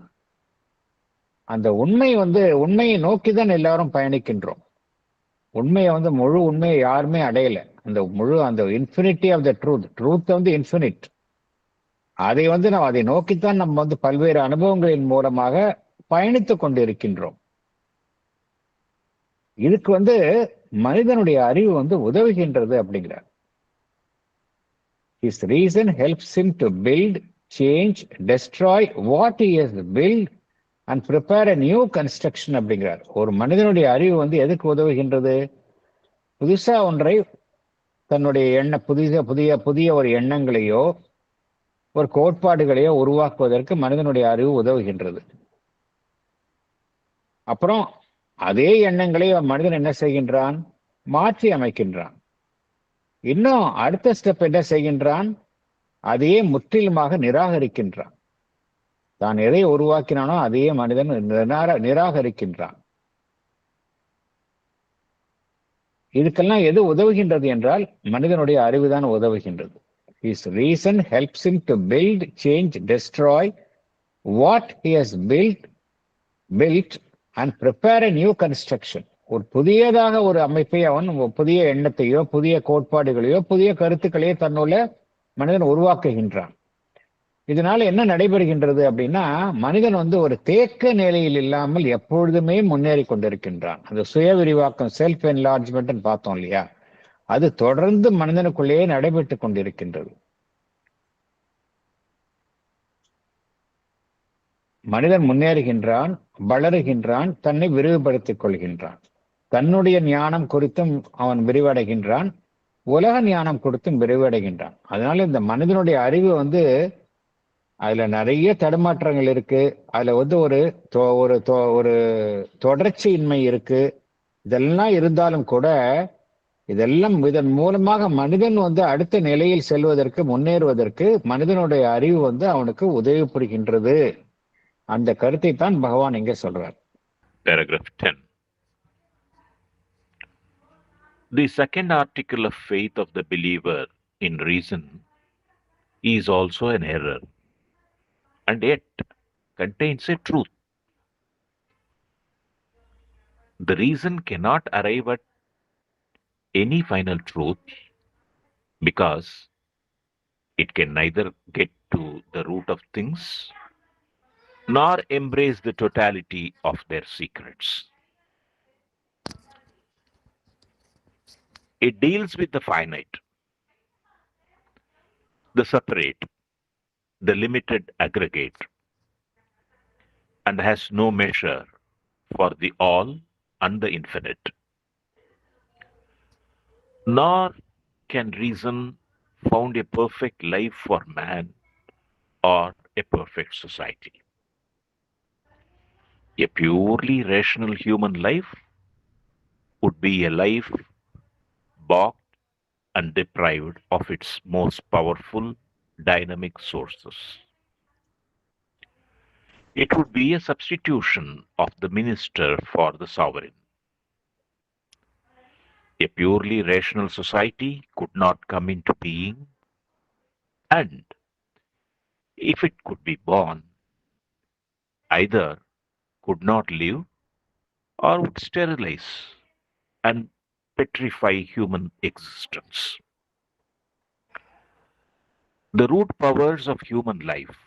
அந்த உண்மையை நோக்கிதான் எல்லாரும் பயணிக்கின்றோம். உண்மையை முழு உண்மையை யாருமே அடையல. அந்த infinity of the truth infinite. அதை அதை நோக்கித்தான் நம்ம பல்வேறு அனுபவங்களின் மூலமாக பயணித்து கொண்டு இருக்கின்றோம். இதுக்கு மனிதனுடைய அறிவு உதவுகின்றது அப்படிங்கிறார். His reason helps him to build, change, destroy what he has built and prepare a new construction அப்படிங்கிறார். ஒரு மனிதனுடைய அறிவு எதுக்கு உதவுகின்றது? புதுசா ஒன்றை தன்னுடைய புதிய ஒரு எண்ணங்களையோ ஒரு கோட்பாடுகளையோ உருவாக்குவதற்கு மனிதனுடைய அறிவு உதவுகின்றது. அப்புறம் அதே எண்ணங்களை மனிதன் என்ன செய்கின்றான்? மாற்றி அமைக்கின்றான். இன்னும் அடுத்த ஸ்டெப் என்ன செய்கின்றான்? அதையே முற்றிலுமாக நிராகரிக்கின்றான். தான் எதை உருவாக்கினானோ அதையே மனிதன் நிராகரிக்கின்றான். இதுக்கெல்லாம் எது உதவுகின்றது என்றால் மனிதனுடைய அறிவுதான் உதவுகின்றது. His reason helps him to build, change, destroy what he has built and prepare a new construction. ஒரு புதியதாக ஒரு அமைப்பை அவன் புதிய எண்ணத்தையோ புதிய கோட்பாடுகளையோ புதிய கருத்துக்களையோ தன்னுள்ள மனிதன் உருவாக்குகின்றான். இதனால என்ன நடைபெறுகின்றது அப்படின்னா, மனிதன் ஒரு தேக்க நிலையில் இல்லாமல் எப்பொழுதுமே முன்னேறி கொண்டிருக்கின்றான். அந்த சுய விரிவாக்கம், செல்ஃப் என்லார்ஜ்மெண்ட் பார்த்தோம் இல்லையா, அது தொடர்ந்து மனிதனுக்குள்ளேயே நடைபெற்று கொண்டிருக்கின்றது. மனிதன் முன்னேறுகின்றான், வளருகின்றான், தன்னை விரிவுபடுத்திக் கொள்கின்றான். தன்னுடைய ஞானம் குறித்தும் அவன் விரிவடைகின்றான், உலக ஞானம் குறித்தும் விரிவடைகின்றான். அதனால இந்த மனிதனுடைய அறிவு அதுல நிறைய தடுமாற்றங்கள் இருக்கு. அதுல ஒரு தொடர்ச்சியின்மை இருக்கு. இதெல்லாம் இருந்தாலும் கூட இதன் மூலமாக மனிதன் அடுத்த நிலையில் செல்வதற்கு, முன்னேறுவதற்கு மனிதனுடைய அறிவு அவனுக்கு உதவி புரிகின்றது. அந்த கருத்தை தான் பகவான் இங்கே சொல்றார். Paragraph 10. The second article of faith of the believer in reason is also an error, and yet contains a truth. The reason cannot arrive at any final truth because it can neither get to the root of things nor embrace the totality of their secrets. It deals with the finite, the separate, the limited aggregate, and has no measure for the all and the infinite. Nor can reason found a perfect life for man or a perfect society. A purely rational human life would be a life balked and deprived of its most powerful dynamic sources. It would be a substitution of the minister for the sovereign. A purely rational society could not come into being, and if it could be born, either could not live or would sterilize and petrify human existence. The root powers of human life,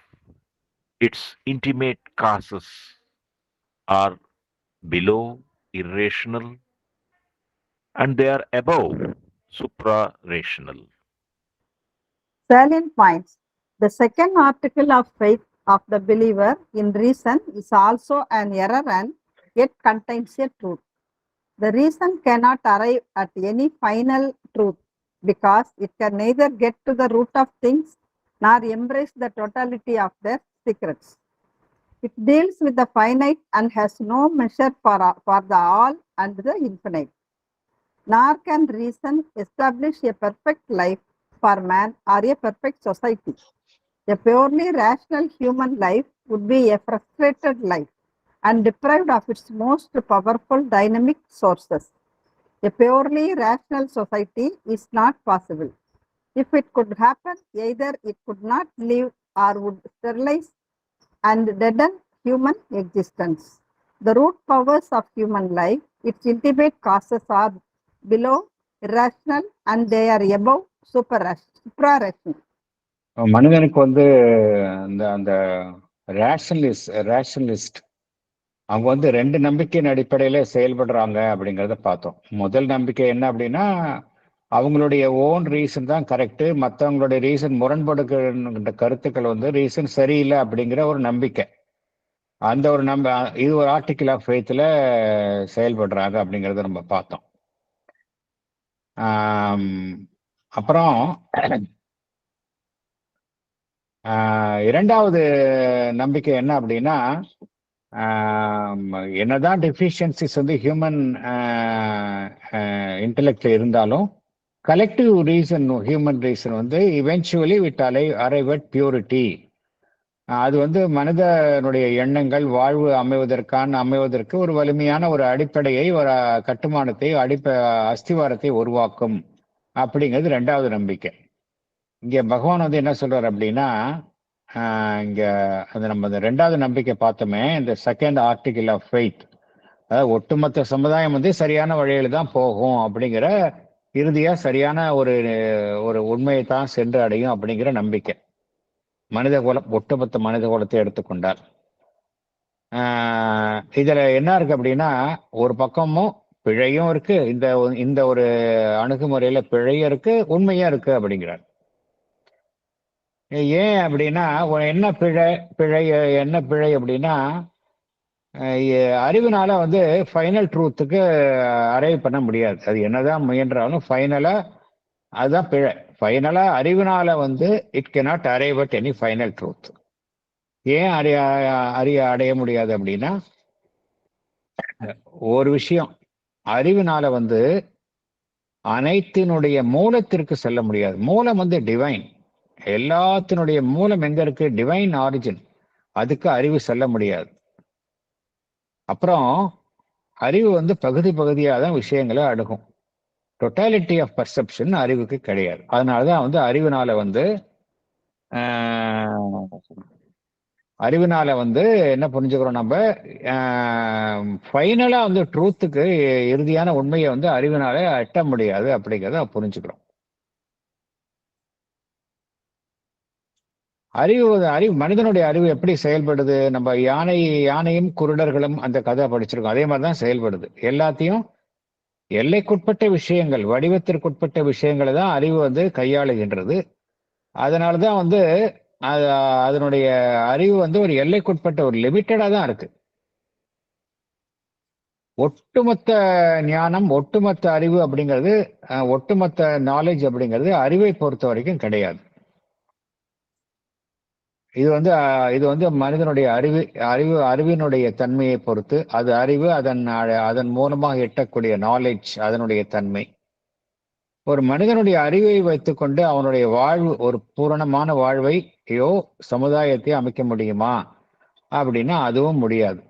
its intimate causes, are below irrational and they are above supra-rational. Salient points. The second article of faith of the believer in reason is also an error and yet contains a truth. The reason cannot arrive at any final truth because it can neither get to the root of things nor embrace the totality of their secrets. It deals with the finite and has no measure for the all and the infinite. Nor can reason establish a perfect life for man or a perfect society. A purely rational human life would be a frustrated life and deprived of its most powerful dynamic sources. A purely rational society is not possible. If it could happen, either it could not live or would sterilize and deaden human existence. The root powers of human life, its intimate causes are below irrational and they are above supra-rational. மனிதனுக்கு அந்த ரேஷனலிஸ்ட் அவங்க ரெண்டு நம்பிக்கையின் அடிப்படையில செயல்படுறாங்க அப்படிங்கிறத பார்த்தோம். முதல் நம்பிக்கை என்ன அப்படின்னா, அவங்களுடைய ஓன் ரீசன் தான் கரெக்டு, மற்றவங்களுடைய ரீசன் முரண்படுகின்ற கருத்துக்கள் ரீசன் சரியில்லை அப்படிங்கிற ஒரு நம்பிக்கை. அந்த ஒரு இது ஒரு ஆர்டிக்கிள் ஆஃப் ஃபெய்த்தில் செயல்படுறாங்க அப்படிங்கிறத நம்ம பார்த்தோம். அப்புறம் இரண்டாவது நம்பிக்கை என்ன அப்படின்னா, என்னதான் டெஃபிஷியன்சிஸ் வந்து ஹியூமன் இன்டெலெக்ட்ல இருந்தாலும் கலெக்டிவ் ரீசன், ஹியூமன் ரீசன் வந்து இவென்ச்சுவலி விட் அரைவ் அட் பியூரிட்டி. அது வந்து மனிதனுடைய எண்ணங்கள் வாழ்வு அமைவதற்கு ஒரு வலிமையான ஒரு அடிப்படையை, ஒரு கட்டுமானத்தை, அஸ்திவாரத்தை உருவாக்கும் அப்படிங்கிறது ரெண்டாவது நம்பிக்கை. இங்க பகவான் வந்து என்ன சொல்றாரு அப்படின்னா, இங்க அது நம்ம இந்த ரெண்டாவது நம்பிக்கை பார்த்தோமே, இந்த செகண்ட் ஆர்டிகிள் ஆஃப் ஃபெய்த், அதாவது ஒட்டுமொத்த சமுதாயம் வந்து சரியான வழியில தான் போகும் அப்படிங்கிற, இறுதியா சரியான ஒரு உண்மையை தான் சென்று அடையும் அப்படிங்கிற நம்பிக்கை. ஒட்டுமொத்த மனித குலத்தை எடுத்துக்கொண்டார். இதுல என்ன இருக்கு அப்படின்னா, ஒரு பக்கமும் பிழையும் இருக்கு, இந்த ஒரு அணுகுமுறையில பிழையும் இருக்கு, உண்மையும் இருக்கு அப்படிங்கிறார். ஏன் அப்படின்னா, என்ன பிழை அப்படின்னா, அறிவினால வந்து ஃபைனல் ட்ரூத்துக்கு அரைவ் பண்ண முடியாது. அது என்னதான் முயன்றாலும் ஃபைனலா அதுதான் பிழை. ஃபைனலா அறிவினால வந்து it cannot arrive at any final truth. ஏன் அடைய முடியாது அப்படின்னா, ஒரு விஷயம், அறிவினால வந்து அனைத்தினுடைய மூலத்திற்கு செல்ல முடியாது. மூலம் வந்து டிவைன், எல்லாத்தினுடைய மூலம் எங்க இருக்கு? Divine origin. அதுக்கு அறிவு செல்ல முடியாது. அப்புறம் அறிவு வந்து பகுதியாக தான் விஷயங்களை அணுகும். டோட்டாலிட்டி ஆஃப் பர்செப்ஷன் அறிவுக்கு கிடையாது. அதனாலதான் வந்து அறிவினால வந்து என்ன புரிஞ்சுக்கிறோம் நம்ம, ஃபைனலா வந்து ட்ரூத்துக்கு, இறுதியான உண்மையை வந்து அறிவினால எட்ட முடியாது அப்படிங்கிறத புரிஞ்சுக்கிறோம். மனிதனுடைய அறிவு எப்படி செயல்படுது? நம்ம யானையும் குருடர்களும் அந்த கதை படிச்சிருக்கோம். அதே மாதிரிதான் செயல்படுது. எல்லாத்தையும் எல்லைக்குட்பட்ட விஷயங்கள், வடிவத்திற்குட்பட்ட விஷயங்களை தான் அறிவு வந்து கையாளுகின்றது. அதனாலதான் வந்து அதனுடைய அறிவு வந்து ஒரு எல்லைக்குட்பட்ட, ஒரு லிமிட்டடா தான் இருக்கு. ஒட்டுமொத்த ஞானம், ஒட்டுமொத்த அறிவு அப்படிங்கிறது, ஒட்டுமொத்த நாலேஜ் அப்படிங்கிறது அறிவை பொறுத்த வரைக்கும் கிடையாது. இது வந்து மனிதனுடைய அறிவினுடைய தன்மையை பொறுத்து, அது அறிவு, அதன் மூலமாக எட்டக்கூடிய நாலேஜ், அதனுடைய தன்மை. ஒரு மனிதனுடைய அறிவை வைத்துக்கொண்டு அவனுடைய வாழ்வு, ஒரு பூரணமான வாழ்வையோ சமுதாயத்தையோ அமைக்க முடியுமா அப்படின்னா அதுவும் முடியாது.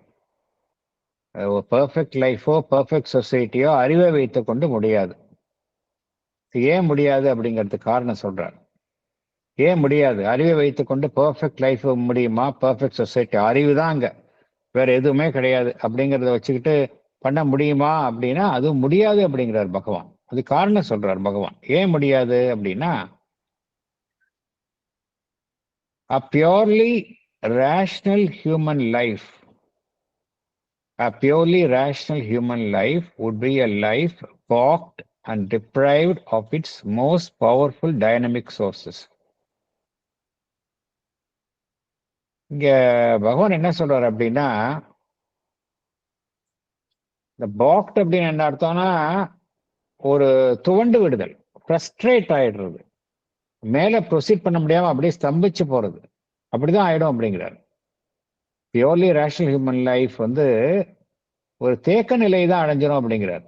பெர்ஃபெக்ட் லைஃபோ பெர்ஃபெக்ட் சொசைட்டியோ அறிவை வைத்துக்கொண்டு முடியாது. ஏன் முடியாது அப்படிங்கிறதுக்கு காரணம் சொல்றார். ஏன் முடியாது? அறிவை வைத்துக்கொண்டு பெர்ஃபெக்ட் லைஃப் முடியுமா? பெர்ஃபெக்ட் சொசைட்டி, அறிவு தான் அங்க, வேற எதுவுமே கிடையாது அப்படிங்கிறத வச்சுக்கிட்டு பண்ண முடியுமா அப்படின்னா அதுவும் முடியாது அப்படிங்கிறார் பகவான். அது காரணம் சொல்றார் பகவான். ஏன் முடியாது அப்படின்னா, a purely rational human life would be a life balked and deprived of its most powerful dynamic sources. இங்க பகவான் என்ன சொல்றாரு அப்படின்னா, இந்த பாக்ட் அப்படின்னு என்ன அர்த்தம்னா, ஒரு துவண்டு விடுதல், ஃப்ரஸ்ட்ரேட் ஆயிடுறது, மேல ப்ரொசீட் பண்ண முடியாம அப்படியே ஸ்தம்பிச்சு போறது, அப்படிதான் ஆயிடும் அப்படிங்கிறார். பியூர்லி ரேஷனல் ஹியூமன் லைஃப் வந்து ஒரு தேக்க நிலை தான் அடைஞ்சிடும் அப்படிங்கிறார்.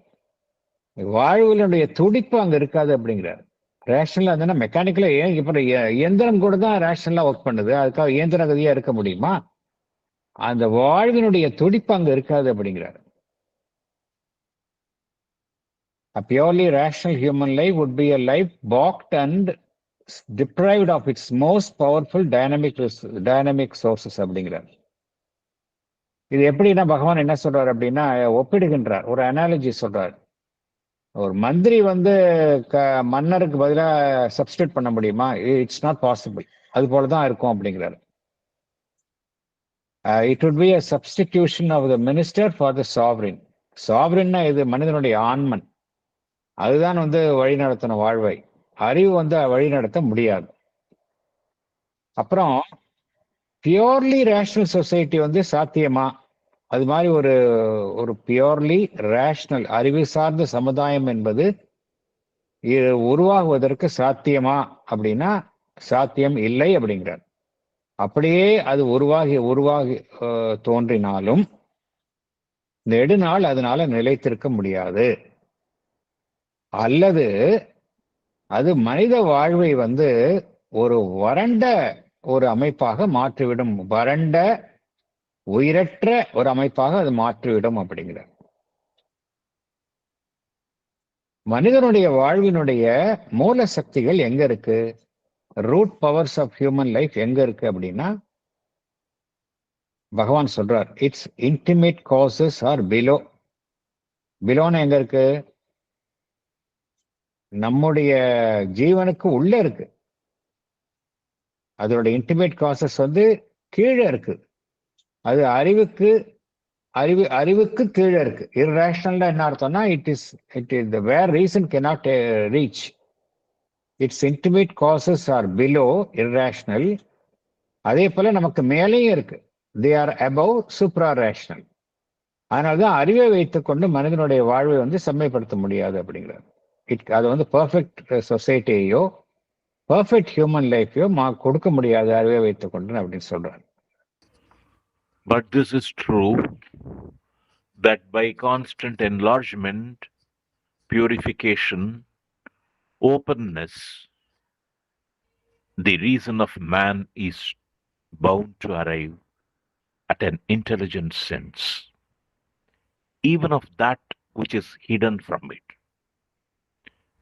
வாழ்வுகளுடைய துடிப்பு அங்க இருக்காது அப்படிங்கிறார். ரேஷனலா இருந்ததுன்னா மெக்கானிக்கலா, இப்ப இயந்திரம் கூட தான் ரேஷனலா ஒர்க் பண்ணுது, அதுக்காக இயந்திர கதியா இருக்க முடியுமா? அந்த வாழ்வினுடைய துடிப்பு அங்க இருக்காது அப்படிங்கிறார். A purely rational human life would be a life balked and deprived of its most powerful dynamic sources அப்படிங்கிறார். இது எப்படின்னா பகவான் என்ன சொல்றாரு அப்படின்னா, ஒப்பிடுகின்றார், ஒரு அனாலஜி சொல்றார். ஒரு மந்திரி வந்து மன்னருக்கு பதிலாக சப்ஸ்டியூட் பண்ண முடியுமா? It's not possible. அது போலதான் இருக்கும் அப்படிங்கிறார். It would be a substitution of the minister for the sovereign. சாவரின்னா இது மனிதனுடைய ஆன்மன், அதுதான் வந்து வழி நடத்தின வாழ்வை. அறிவு வந்து வழி நடத்த முடியாது. அப்புறம் பியூர்லி ரேஷனல் சொசைட்டி வந்து சாத்தியமா? அது மாதிரி ஒரு பியூர்லி ரேஷனல் அறிவு சார்ந்த சமுதாயம் என்பது உருவாகுவதற்கு சாத்தியமா அப்படின்னா சாத்தியம் இல்லை அப்படிங்கிறார். அப்படியே அது உருவாகி உருவாகி தோன்றினாலும் நெடுநாள் அதனால நிலைத்திருக்க முடியாது. அல்லது அது மனித வாழ்வை ஒரு வறண்ட ஒரு அமைப்பாக மாற்றிவிடும். வறண்ட உயிரற்ற ஒரு அமைப்பாக அது மாற்றிவிடும் அப்படிங்கிறார். மனிதனுடைய வாழ்வினுடைய மூல சக்திகள் எங்க இருக்கு? Root powers of human life எங்க இருக்கு அப்படின்னா, பகவான் சொல்றார், its intimate causes are below. பிலோன்னு எங்க இருக்கு? நம்முடைய ஜீவனுக்கு உள்ள இருக்கு. அதோட இன்டிமேட் காசஸ் கீழே இருக்கு. அது அறிவுக்கு கீழே இருக்கு. இர்ரேஷனல் என்ன அர்த்தம்னா, it is the where reason cannot reach. Its intimate causes are below irrational. அதே போல நமக்கு மேலேயும் இருக்கு. They are above supra rational. அதனாலதான் அறிவை வைத்துக்கொண்டு மனிதனுடைய வாழ்வை செம்மைப்படுத்த முடியாது அப்படிங்கிறார். அது பர்ஃபெக்ட் சொசைட்டியோ பர்ஃபெக்ட் ஹியூமன் லைஃபையோ கொடுக்க முடியாது அறிவை வைத்துக்கொண்டு அப்படின்னு சொல்றாரு. But this is true that by constant enlargement, purification, openness, the reason of man is bound to arrive at an intelligent sense, even of that which is hidden from it.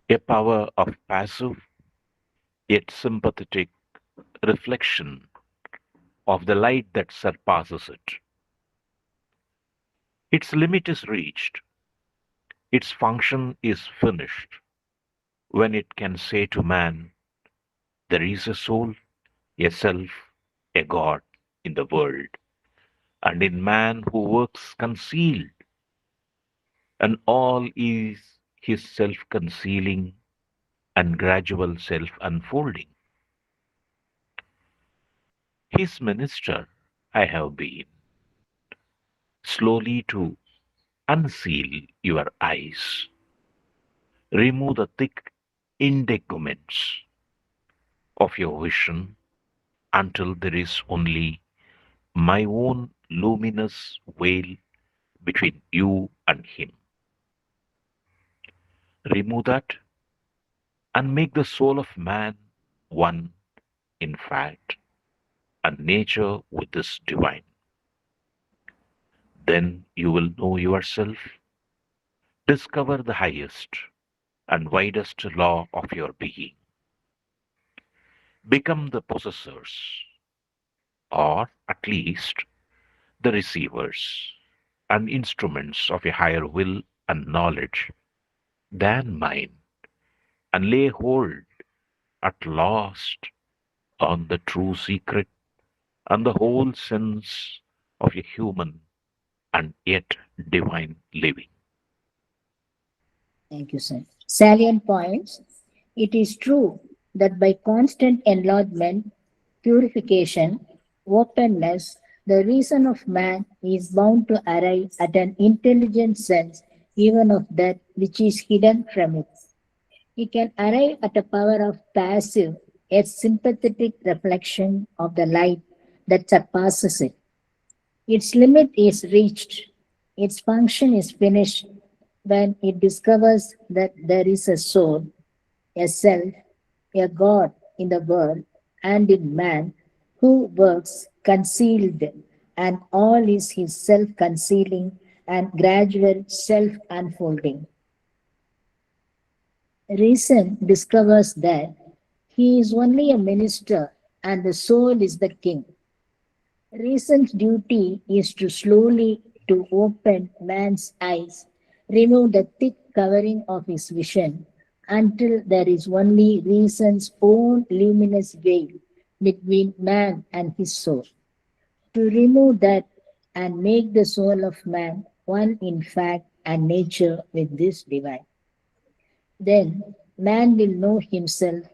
A power of passive yet sympathetic reflection of the light that surpasses it. Its limit is reached, its function is finished, when it can say to man, there is a soul, a self, a God in the world, and in man who works concealed, and all is his self-concealing and gradual self-unfolding. His minister I have been, slowly to unseal your eyes, remove the thick indicuments of your vision until there is only my own luminous veil between you and him. Remove that and make the soul of man one in fact and nature with this divine. Then you will know yourself, discover the highest and widest law of your being, become the possessors, or at least the receivers and instruments of a higher will and knowledge than mine, and lay hold at last on the true secret and the whole sense of a human and yet divine living. Thank you, sir. Salient points. It is true that by constant enlargement, purification, openness, the reason of man is bound to arrive at an intelligent sense even of that which is hidden from it. It can arrive at a power of passive yet sympathetic reflection of the light that surpasses it. Its limit is reached, its function is finished when it discovers that there is a soul, a self, a God in the world and in man who works concealed, and all is his self-concealing and gradual self-unfolding. Reason discovers that he is only a minister and the soul is the king. Reason's duty is to slowly to open man's eyes, remove the thick covering of his vision until there is only reason's own luminous veil between man and his soul. To remove that and make the soul of man one in fact and nature with this divine. Then man will know himself,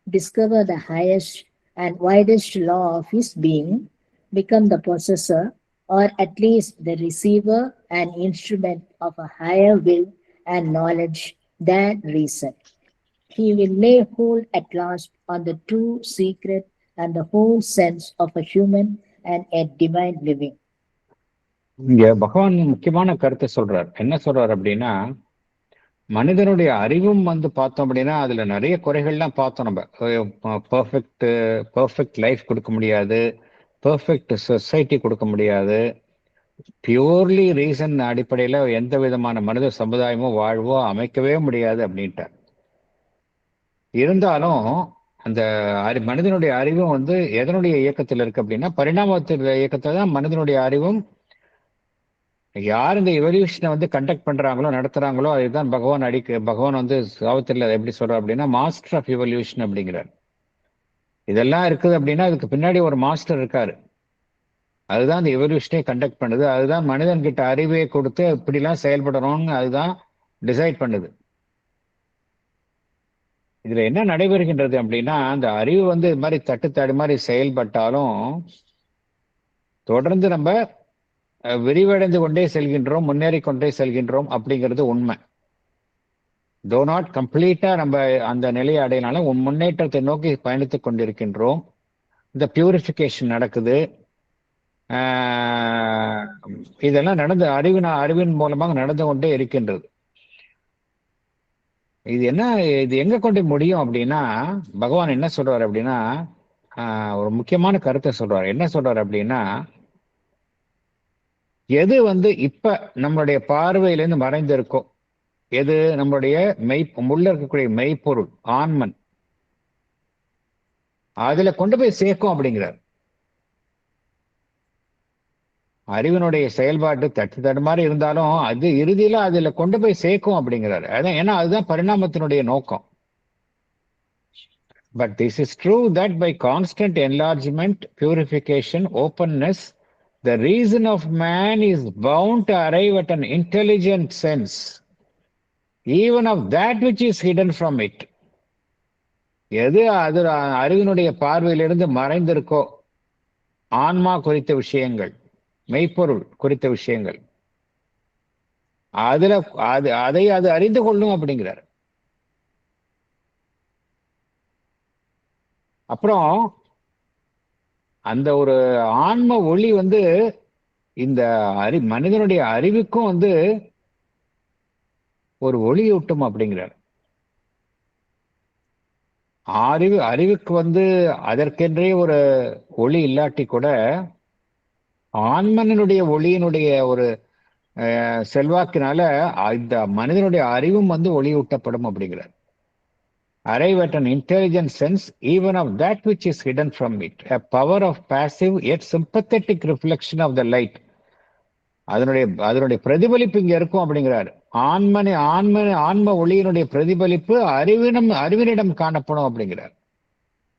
discover the highest and widest law of his being, become the possessor or at least the receiver and instrument of a higher will and knowledge than reason. He will lay hold at last on the true secret and the whole sense of a human and a divine living. இங்க பகவான் முக்கியமான கருத்தை சொல்றார். என்ன சொல்றார் அப்படின்னா, மனிதனுடைய அறிவும் பார்த்தோம் அப்படின்னா அதுல நிறைய குறைகள்லாம் பார்த்தோம். நம்ம பர்ஃபெக்ட் லைஃப் கொடுக்க முடியாது, பர்ஃபெக்ட் சொசைட்டி கொடுக்க முடியாது, பியூர்லி ரீசன் அடிப்படையில எந்த விதமான மனித சமுதாயமோ வாழ்வோ அமைக்கவே முடியாது அப்படின்ட்டார். இருந்தாலும் அந்த மனிதனுடைய அறிவும் எதனுடைய இயக்கத்தில் இருக்கு அப்படின்னா, பரிணாமத்தில் இயக்கத்தில் தான் மனிதனுடைய அறிவும். யார் இந்த எவல்யூஷனை கண்டக்ட் பண்றாங்களோ நடத்துறாங்களோ அதுதான் பகவான் சாவத்தில் எப்படி சொல்றார் அப்படின்னா, மாஸ்டர் ஆஃப் எவல்யூஷன் அப்படிங்கிறார். இதெல்லாம் இருக்குது அப்படின்னா அதுக்கு பின்னாடி ஒரு மாஸ்டர் இருக்காரு. அதுதான் இந்த எவல்யூஷனை கண்டக்ட் பண்ணுது. அதுதான் மனிதன் கிட்ட அறிவை கொடுத்து இப்படிலாம் செயல்படணும்னு அதுதான் டிசைட் பண்ணுது. இதுல என்ன நடைபெறுகின்றது அப்படின்னா, அந்த அறிவு இது மாதிரி தட்டுத்தாடு மாதிரி செயல்பட்டாலும் தொடர்ந்து நம்ம விரிவடைந்து கொண்டே செல்கின்றோம், முன்னேறி கொண்டே செல்கின்றோம் அப்படிங்கிறது உண்மை. தோ நாட் கம்ப்ளீட்டா நம்ம அந்த நிலையை அடையினாலும் முன்னேற்றத்தை நோக்கி பயணித்துக் கொண்டிருக்கின்றோம். இந்த பியூரிஃபிகேஷன் நடக்குது. இதெல்லாம் அறிவின் மூலமாக நடந்து கொண்டே இருக்கின்றது. இது எங்க கொண்டு முடியும் அப்படின்னா, பகவான் என்ன சொல்றாரு அப்படின்னா, ஒரு முக்கியமான கருத்தை சொல்றாரு. என்ன சொல்றாரு அப்படின்னா, எது இப்ப நம்மளுடைய பார்வையிலிருந்து மறைந்திருக்கோ, எது நம்மளுடைய உள்ள இருக்கக்கூடிய மெய்ப்பொருள் ஆன்மன், அதுல கொண்டு போய் சேர்க்கும் அப்படிங்கிறார். அறிவினுடைய செயல்பாட்டு தட்டு மாதிரி இருந்தாலும் அது இறுதியில அதுல கொண்டு போய் சேர்க்கும் அப்படிங்கிறாரு. அதான் ஏன்னா அதுதான் பரிணாமத்தினுடைய நோக்கம். But this is true that by constant enlargement, purification, openness, the reason of man is bound to arrive at an intelligent sense, even of that which is hidden from it. எது அது அறிவினுடைய பார்வையிலிருந்து மறைந்திருக்கோ, ஆன்மா குறித்த விஷயங்கள், மெய்ப்பொருள் குறித்த விஷயங்கள், அதை அறிந்து கொள்ளும் அப்படிங்கிறார். அப்புறம் அந்த ஒரு ஆன்ம ஒளி இந்த மனிதனுடைய அறிவுக்கும் ஒரு ஒளியூட்டும் அப்படிங்கிறார். அறிவுக்கு அதற்கென்றே ஒரு ஒளி இல்லாட்டி கூட ஆன்மனுடைய ஒளியினுடைய ஒரு செல்வாக்கினால இந்த மனிதனுடைய அறிவும் ஒளியூட்டப்படும் அப்படிங்கிறார். Arrive at an intelligent sense even of that which is hidden from it, a power of passive yet sympathetic reflection of the light. அதனுடைய பிரதிபலிப்பு இங்க இருக்கும் அப்படிங்கிறார். ஆன்ம ஒளியினுடைய பிரதிபலிப்பு அறிவினிடம் காணப்படும் அப்படிங்கிறார்.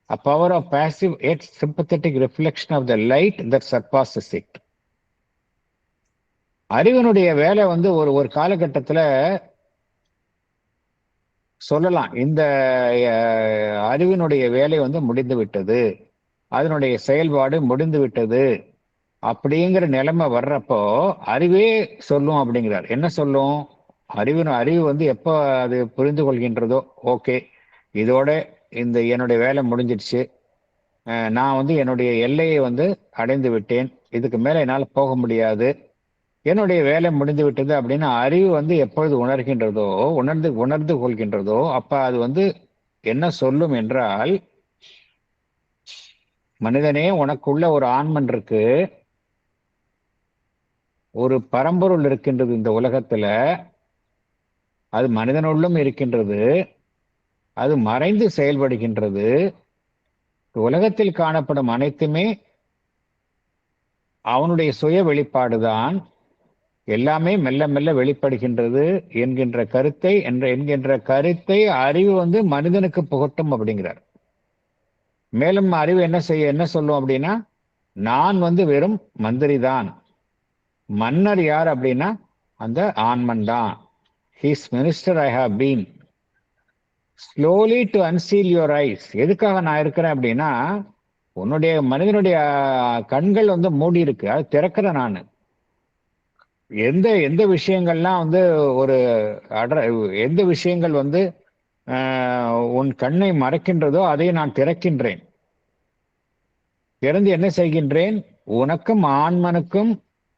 A power of passive yet sympathetic reflection of the light that surpasses it. அறிவினுடைய வேலை ஒரு காலகட்டத்துல சொல்லலாம், இந்த அறிவினுடைய வேலை முடிந்து விட்டது, அதனுடைய செயல்பாடு முடிந்து விட்டது அப்படிங்கிற நிலைமை வர்றப்போ அறிவே சொல்லும் அப்படிங்கிறார். என்ன சொல்லும்? அறிவு எப்போ அது புரிந்து கொள்கின்றதோ, ஓகே இதோட என்னுடைய வேலை முடிஞ்சிடுச்சு, நான் என்னுடைய எல்லையை அடைந்து விட்டேன், இதுக்கு மேல என்னால் போக முடியாது, என்னுடைய வேலை முடிந்து விட்டது அப்படின்னு அறிவு எப்பொழுது உணர்கின்றதோ, உணர்ந்து கொள்கின்றதோ, அப்ப அது என்ன சொல்லும் என்றால், மனிதனே உனக்குள்ள ஒரு ஆன்மன் இருக்கு, ஒரு பரம்பொருள் இருக்கின்றது இந்த உலகத்துல, அது மனிதனுள்ளும் இருக்கின்றது, அது மறைந்து செயல்படுகின்றது, உலகத்தில் காணப்படும் அனைத்துமே அவனுடைய சுய வெளிப்பாடுதான், எல்லாமே மெல்ல மெல்ல வெளிப்படுகின்றது என்கின்ற கருத்தை அறிவு மனிதனுக்கு புகட்டும் அப்படிங்கிறார். மேலும் அறிவு என்ன சொல்லும் அப்படின்னா, நான் வெறும் மந்திரி தான், மன்னர் யார் அப்படின்னா அந்த ஆன்மன் தான், his minister I have been, slowly to unseal your eyes. எதுக்காக நான் இருக்கிறேன் அப்படின்னா, மனிதனுடைய கண்கள் மூடி இருக்கு, அது திறக்கிறேன் நான். எந்த விஷயங்கள்லாம் எந்த விஷயங்கள் உன் கண்ணை மறைக்கின்றதோ அதை நான் திறக்கின்றேன். திறந்து என்ன செய்கின்றேன், உனக்கும் ஆண்மனுக்கும்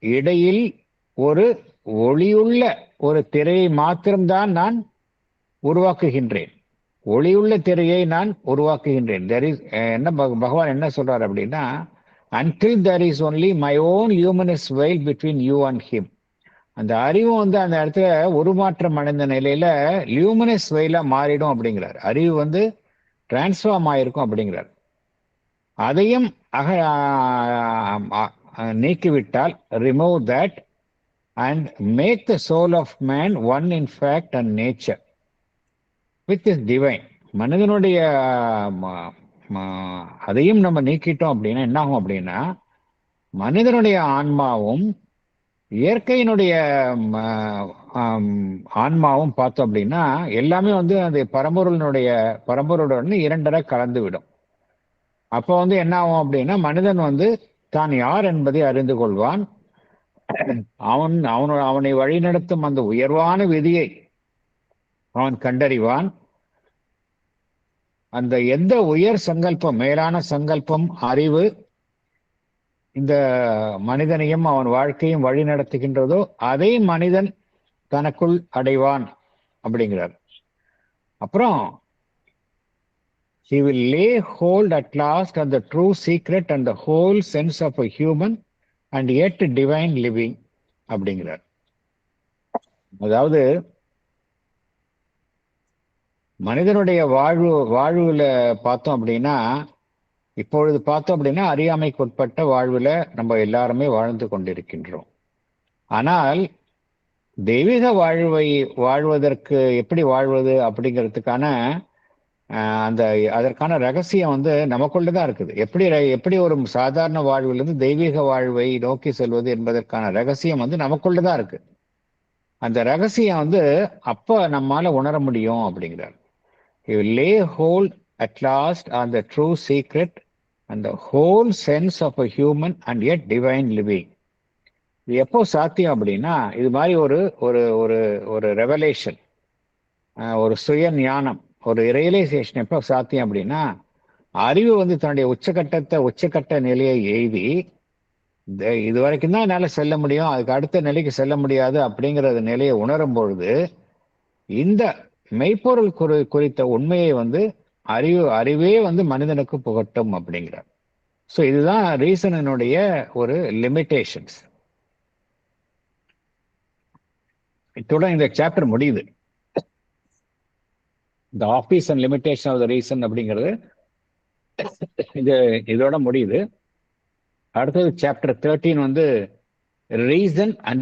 இடையில் ஒரு ஒளியுள்ள ஒரு திரையை மாத்திரம்தான் நான் உருவாக்குகின்றேன். ஒளியுள்ள திரையை நான் உருவாக்குகின்றேன். என்ன பகவான் என்ன சொல்றார் அப்படின்னா, until there is only my own luminous veil between you and him. அந்த அறிவு வந்து அந்த இடத்துல உருமாற்றம் அடைந்த நிலையில லியூமினஸ் வெயிலா மாறிடும் அப்படிங்கிறார். அறிவு டிரான்ஸ்ஃபார்ம் ஆயிருக்கும் அப்படிங்கிறார். அதையும் நீக்கிவிட்டால், remove that and make the soul of man one in fact and nature with is divine. மனிதனுடைய அதையும் நம்ம நீக்கிட்டோம் அப்படின்னா என்ன ஆகும் அப்படின்னா, மனிதனுடைய ஆன்மாவும் இயற்கையினுடைய ஆன்மாவும் பார்த்தோம் அப்படின்னா எல்லாமே அந்த பரம்பொருளுடன் இரண்டரை கலந்து விடும். அப்போ என்ன ஆகும் அப்படின்னா, மனிதன் தான் யார் என்பதை அறிந்து கொள்வான். அவனை வழிநடத்தும் அந்த உயர்வான விதியை அவன் கண்டறிவான். அந்த எந்த உயர் சங்கல்பம், மேலான சங்கல்பம், அறிவு இந்த மனிதனையும் அவன் வாழ்க்கையும் வழி நடத்துகின்றதோ அதை மனிதன் தனக்குள் அடைவான் அப்படிங்கிறார். அப்புறம் he will lay hold at last on the true secret and the whole sense of a human and yet divine living அப்படிங்கிறார். அதாவது மனிதனுடைய வாழ்வுல பார்த்தோம் அப்படின்னா, இப்பொழுது பார்த்தோம் அப்படின்னா அறியாமைக்குட்பட்ட வாழ்வுல நம்ம எல்லாருமே வாழ்ந்து கொண்டிருக்கின்றோம். ஆனால் தெய்வீக வாழ்வதற்கு எப்படி வாழ்வது அப்படிங்கிறதுக்கான அதற்கான ரகசியம் நமக்குள்ளதான் இருக்குது. எப்படி ஒரு சாதாரண வாழ்விலிருந்து தெய்வீக வாழ்வை நோக்கி செல்வது என்பதற்கான ரகசியம் நமக்குள்ளதான் இருக்கு. அந்த ரகசியம் அப்ப நம்மால உணர முடியும் அப்படிங்கிறார். He will lay hold at last on the true secret and the whole sense of a human and yet divine living. இது எப்போ சாத்தியம் அப்படின்னா, இது மாதிரி ஒரு ஒரு ஒரு ரெவலேஷன், ஒரு சுய ஞானம், ஒரு ரியலைசேஷன் எப்போ சாத்தியம் அப்படின்னா, அறிவு தன்னுடைய உச்சக்கட்ட நிலையை எய்தி இது வரைக்கும் தான் என்னால செல்ல முடியும், அதுக்கு அடுத்த நிலைக்கு செல்ல முடியாது அப்படிங்கிற நிலையை உணரும் பொழுது இந்த மெய்ப்பொருள் குறித்த உண்மையை அறிவே மனிதனுக்கு புகட்டும் அப்படிங்கிறார். ஸோ இதுதான் ரீசனினுடைய ஒரு லிமிட்டேஷன்ஸ். இத்துடன் இந்த சாப்டர் முடியுது. The office and limitation of the reason அப்படிங்கிறது இதோட முடியுது. அடுத்தது சாப்டர் 13 ரீசன் அண்ட்